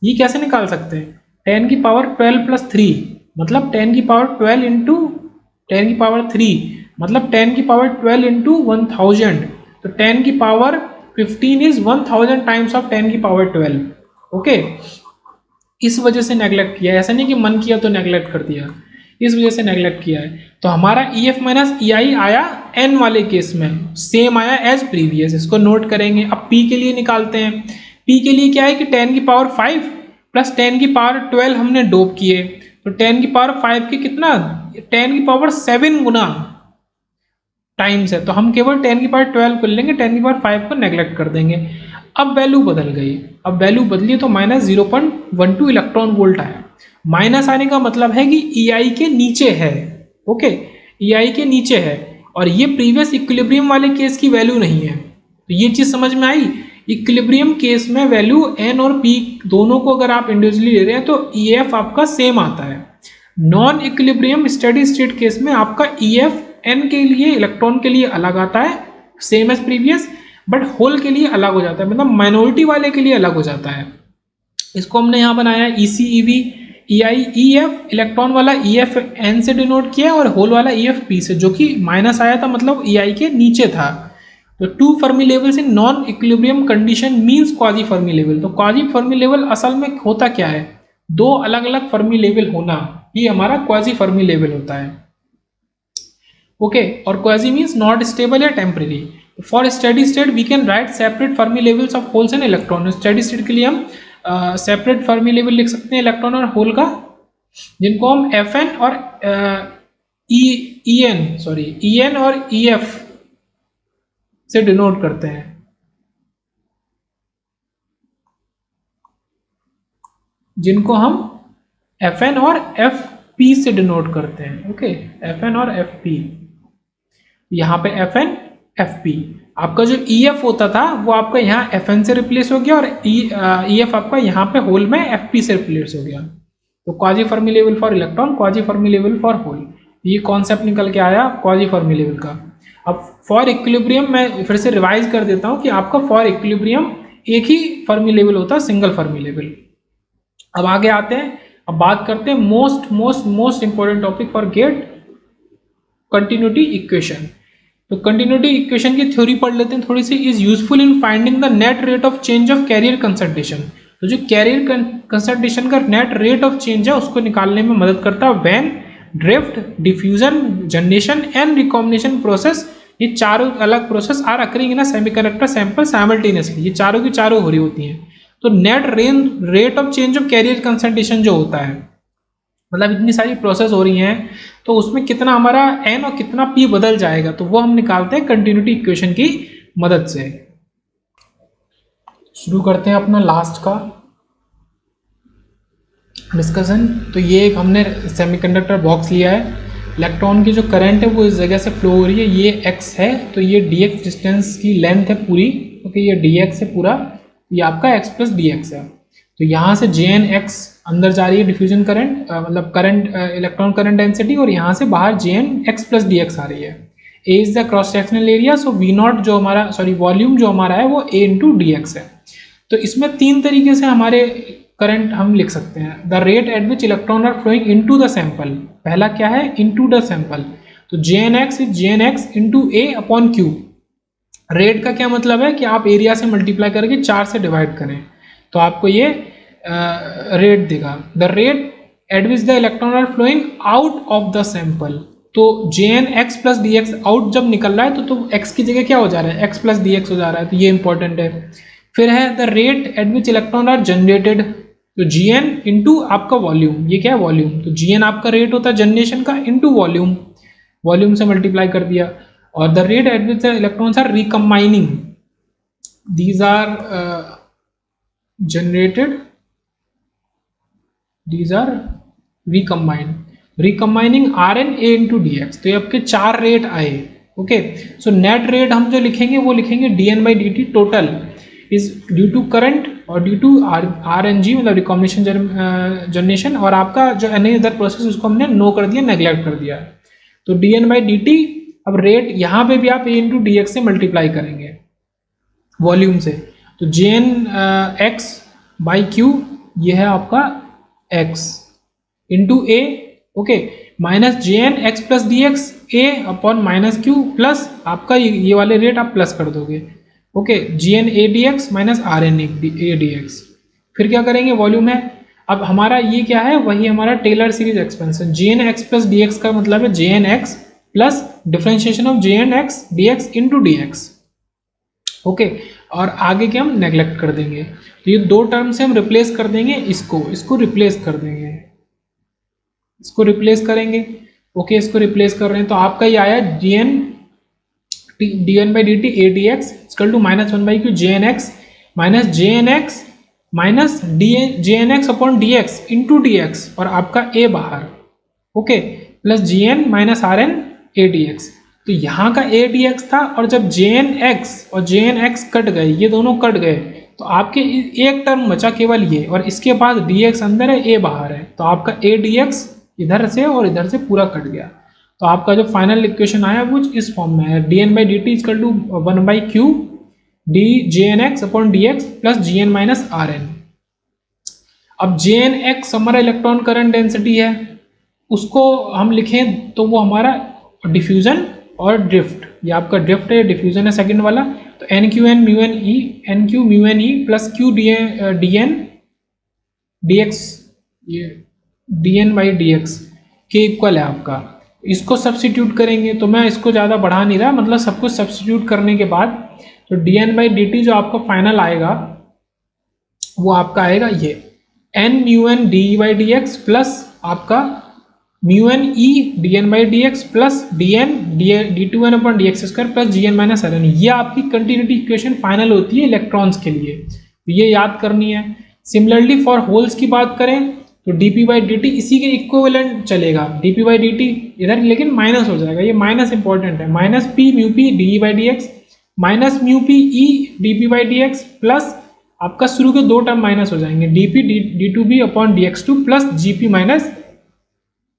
ये कैसे निकाल सकते हैं, 10 की पावर 12 प्लस 3, मतलब 10 की पावर 12 इंटू 10 की पावर 3, मतलब 10 की पावर 12 इंटू 1000। तो 10 की पावर 15 इज 1000 टाइम्स ऑफ 10 की पावर 12, ओके। इस वजह से नेग्लेक्ट किया है, ऐसा नहीं कि मन किया तो नेग्लेक्ट कर दिया, इस वजह से नेग्लेक्ट किया है। तो हमारा ई एफ माइनस ई आई आया n वाले केस में सेम आया एज प्रीवियस, इसको नोट करेंगे। अब p के लिए निकालते हैं। p के लिए क्या है कि 10 की पावर 5 प्लस 10 की पावर 12 हमने डोप किए, तो 10 की पावर 5 के कितना 10 की पावर 7 गुना टाइम्स है, तो हम केवल 10 की पावर 12 कर लेंगे, 10 की पावर 5 को नेग्लेक्ट कर देंगे। अब वैल्यू बदल गई, अब वैल्यू बदली तो माइनस 0.12 इलेक्ट्रॉन वोल्ट आया। माइनस आने का मतलब है कि EI के नीचे है, ओके, EI के नीचे है, और ये प्रीवियस इक्विलिब्रियम वाले केस की वैल्यू नहीं है। तो ये चीज समझ में आई। इक्विलिब्रियम केस में वैल्यू n और p दोनों को अगर आप इंडिविजुअली ले रहे हैं तो EF आपका सेम आता है। Non equilibrium steady state case में आपका EF n के लिए इलेक्ट्रॉन के लिए अलग आता है, same as previous, but hole के लिए अलग हो जाता है, मतलब माइनॉरिटी वाले के लिए अलग हो जाता है। इसको हमने यहाँ बनाया EC EV EI EF, electron वाला EF n से डिनोट किया और होल वाला EF p से, जो कि माइनस आया था मतलब EI के नीचे था। तो 2 Fermi levels in non equilibrium condition means quasi Fermi level. तो क्वाजी फर्मी लेवल असल में होता क्या है, 2 अलग अलग फर्मी लेवल होना ही हमारा क्वाजी फर्मी लेवल होता है, ओके। और क्वाजी मींस नॉट स्टेबल या temporary. For steady state we can write separate Fermi levels of holes and electron. Steady state के लिए हम सेपरेट फर्मी लेवल लिख सकते हैं इलेक्ट्रॉन और होल का, जिनको हम FN और EN और EF से डिनोट करते हैं। जिनको हम FN और FP से डिनोट करते हैं, ओके, FN और FP। यहाँ पे FN FP, आपका जो EF होता था वो आपका यहाँ FN से रिप्लेस हो गया और EF आपका यहाँ पे होल में FP से रिप्लेस हो गया। तो quasi Fermi level for electron, quasi Fermi level for hole, ये कॉन्सेप्ट निकल के आया क्वाजी फर्मी लेवल का। अब फॉर इक्विलिब्रियम मैं फिर से रिवाइज कर देता हूँ कि आपका फॉर इक्विलिब्रियम एक ही फर्मी लेवल होता है, सिंगल फर्मी लेवल। अब आगे आते हैं, अब बात करते हैं most important topic for GATE, continuity equation. तो कंटिन्यूटी इक्वेशन की थ्योरी पढ़ लेते हैं थोड़ी सी। Is useful in finding the net rate of change of carrier concentration. तो जो कैरियर कंसंट्रेशन का नेट रेट ऑफ चेंज है उसको निकालने में मदद करता है when drift, diffusion, generation and recombination process, ये चारों अलग process are occurring in a semiconductor sample simultaneously, ये चारों की चारों हो रही होती हैं। तो net rate of change of carrier concentration जो होता है, मतलब इतनी सारी प्रोसेस हो रही हैं तो उसमें कितना हमारा n और कितना p बदल जाएगा, तो वो हम निकालते हैं कंटिन्यूटी इक्वेशन की मदद से। शुरू करते हैं अपना लास्ट का डिस्कशन। तो ये एक हमने सेमीकंडक्टर बॉक्स लिया है, इलेक्ट्रॉन की जो करंट है वो इस जगह से फ्लो हो रही है, ये x है, तो ये dx डिस्टेंस की लेंथ है पूरी, ओके, ये dx है पूरा, ये आपका x प्लस dx है। तो यहाँ से JNX अंदर जा रही है डिफ्यूजन करंट, मतलब करंट इलेक्ट्रॉन करंट डेंसिटी, और यहाँ से बाहर JNX प्लस dx आ रही है। A is the cross sectional area, so V0 जो हमारा वॉल्यूम जो हमारा है वो A इंटू dx है। तो इसमें 3 तरीके से हमारे करंट हम लिख सकते हैं। The rate at which electron are flowing into the sample, पहला क्या है, इनटू द सैंपल। तो JNX is JNX into A upon Q। Rate का क्या मतलब है कि आप एरिया से मल्टीप्लाई करके 4 से डिवाइड करें तो आपको ये रेट देगा। The rate at which the electron are flowing out of the sample, तो JNX प्लस dx आउट जब निकल रहा है तो x की जगह क्या हो जा रहा है, x प्लस dx हो जा रहा है, तो ये इंपॉर्टेंट है। फिर है the rate at which electron are generated, तो Gn इंटू आपका वॉल्यूम, ये क्या है वॉल्यूम, तो Gn आपका रेट होता है जनरेशन का इंटू वॉल्यूम, वॉल्यूम से मल्टीप्लाई कर दिया। और the rate at which the electrons are recombining, these are generated, these are recombining Rn A into dx। तो ये आपके 4 रेट आए, ओके। सो नेट रेट हम जो लिखेंगे वो लिखेंगे dN by dt total is due to current और ड्यू टू RNG मतलब रिकॉम्बिनेशन जनरेशन, और आपका जो एनी अदर प्रोसेस उसको हमने नो कर दिया, नेग्लेक्ट कर दिया। तो dN by dt, अब रेट यहाँ पे भी आप A into dx से मल्टीप्लाई करेंगे वॉल्यूम से, तो JNX बाई Q ये है आपका x into A, okay, minus JNX plus dx A upon minus Q plus आपका ये वाले रेट आप प्लस कर दोगे, okay, GN A dx minus RN A dx। फिर क्या करेंगे, वॉल्यूम है, अब हमारा ये क्या है, वही हमारा Taylor series expansion. JNX plus dx का मतलब है JNX plus differentiation of J n x d x into d x. Okay, और आगे के हम नेग्लेक्ट कर देंगे, तो ये दो टर्म से हम रिप्लेस कर देंगे, इसको रिप्लेस कर देंगे, इसको रिप्लेस करेंगे। ओके, इसको रिप्लेस कर रहे हैं तो आपका ये आया d N by D t A d x equal to minus one by q J n x minus J n x minus J n x upon D x into d x और आपका A बाहर। Okay, plus G N minus R n A d x. तो यहाँ का ए d x था और जब जे n x और जे एन एक्स कट गए, ये दोनों कट गए, तो आपके एक टर्म बचा केवल ये, और इसके बाद डी एक्स अंदर है ए बाहर है, तो आपका ए डी एक्स इधर से और इधर से पूरा कट गया। तो आपका जो फाइनल इक्वेशन आया वो इस फॉर्म में है, d N by D t equal to one by q d J n x upon D x plus G N minus R n. अब जे एन एक्स हमारा इलेक्ट्रॉन करंट डेंसिटी है, उसको हम लिखें तो वो हमारा डिफ्यूजन और ड्रिफ्ट, ये आपका ड्रिफ्ट है, डिफ्यूजन है सेकंड वाला। तो N Q N mu N E, N Q mu N E plus Q D N D X, ये D N by D X के इक्वल है आपका। इसको सब्सटीट्यूट करेंगे, तो मैं इसको ज़्यादा बढ़ा नहीं रहा, मतलब सब कुछ सब्सटीट्यूट करने के बाद तो D N by D T जो आपका फाइनल आएगा वो आपका आएगा ये N mu N D by D x plus आपका mu N E D N by D x plus D N D two N upon D x square plus G N minus R N. ये आपकी continuity equation final होती है electrons के लिए, तो ये याद करनी है। सिमिलरली फॉर होल्स की बात करें तो d p by D t इसी के इक्विवेलेंट चलेगा, d p by D t इधर लेकिन माइनस हो जाएगा, ये माइनस इंपॉर्टेंट है, minus p mu p d by D x minus mu p E d p by D x plus आपका शुरू के दो टर्म माइनस हो जाएंगे, d p d two b upon D x two plus G p minus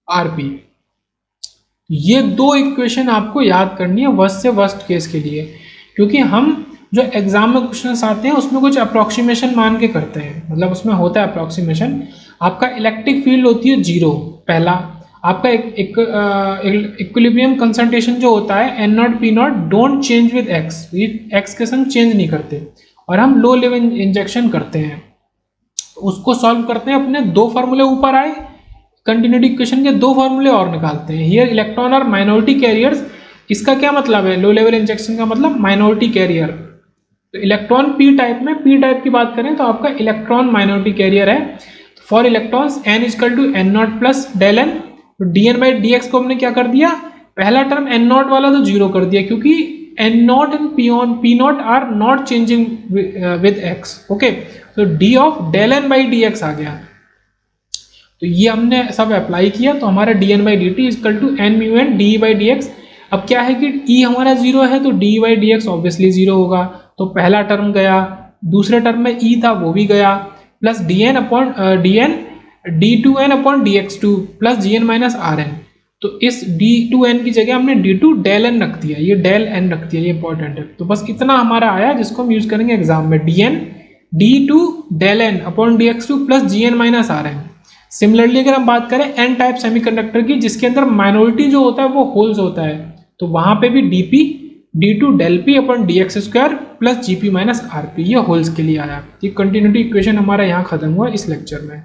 R p. ये दो equation आपको याद करनी है वर्स्ट से वर्स्ट केस के लिए, क्योंकि हम जो एग्जाम में क्वेश्चंस आते हैं उसमें कुछ अप्रोक्सीमेशन मान के करते हैं, मतलब उसमें होता है अप्रोक्सीमेशन। आपका इलेक्ट्रिक फील्ड होती है जीरो, पहला आपका इक्विलिब्रियम कंसंट्रेशन जो होता है N naught P naught don't change with x, ये एक्स के संग चेंज नहीं करते, और हम लो लेवल इंजेक्शन करते हैं, उसको सॉल्व करते हैं, अपने दो फार्मूले ऊपर आए, कंटिन्यूटी इक्वेशन के दो फार्मूले और निकालते हैं। Here electron are minority carriers, इसका क्या मतलब है, लो लेवल इंजेक्शन का मतलब माइनॉरिटी कैरियर। तो इलेक्ट्रॉन पी टाइप में, पी टाइप की बात करें तो आपका इलेक्ट्रॉन माइनॉरिटी कैरियर है। For electrons N is equal to N naught plus del N, तो D N by D X को हमने क्या कर दिया, पहला टर्म एन नॉट वाला तो जीरो कर दिया, क्योंकि N naught and P naught are not changing with X. Okay, तो D of del N by D X आ गया, तो ये हमने सब अप्लाई किया, तो हमारा D N by D T is equal to N mu N D by D X. अब क्या है कि ई हमारा जीरो है तो D by D X obviously zero होगा, तो पहला टर्म गया, दूसरे टर्म में ई था वो भी गया, plus D n upon d N D two N upon D x two plus G N minus R n. तो इस डी टू एन की जगह हमने डी टू डेल एन रख दिया, ये डेल एन रख दिया, ये इंपॉर्टेंट है। तो बस इतना हमारा आया जिसको हम यूज करेंगे एग्जाम में, d N D two del n upon D x two plus G N minus R n. Similarly अगर हम बात करें एन टाइप सेमीकंडक्टर की, जिसके अंदर माइनॉरिटी जो होता है वो होल्स होता है, तो वहां पे भी DP d two del p upon D x square plus GP minus R p, ये होल्स के लिए आया। ये कंटिन्यूटी इक्वेशन हमारा यहाँ खत्म हुआ इस लेक्चर में।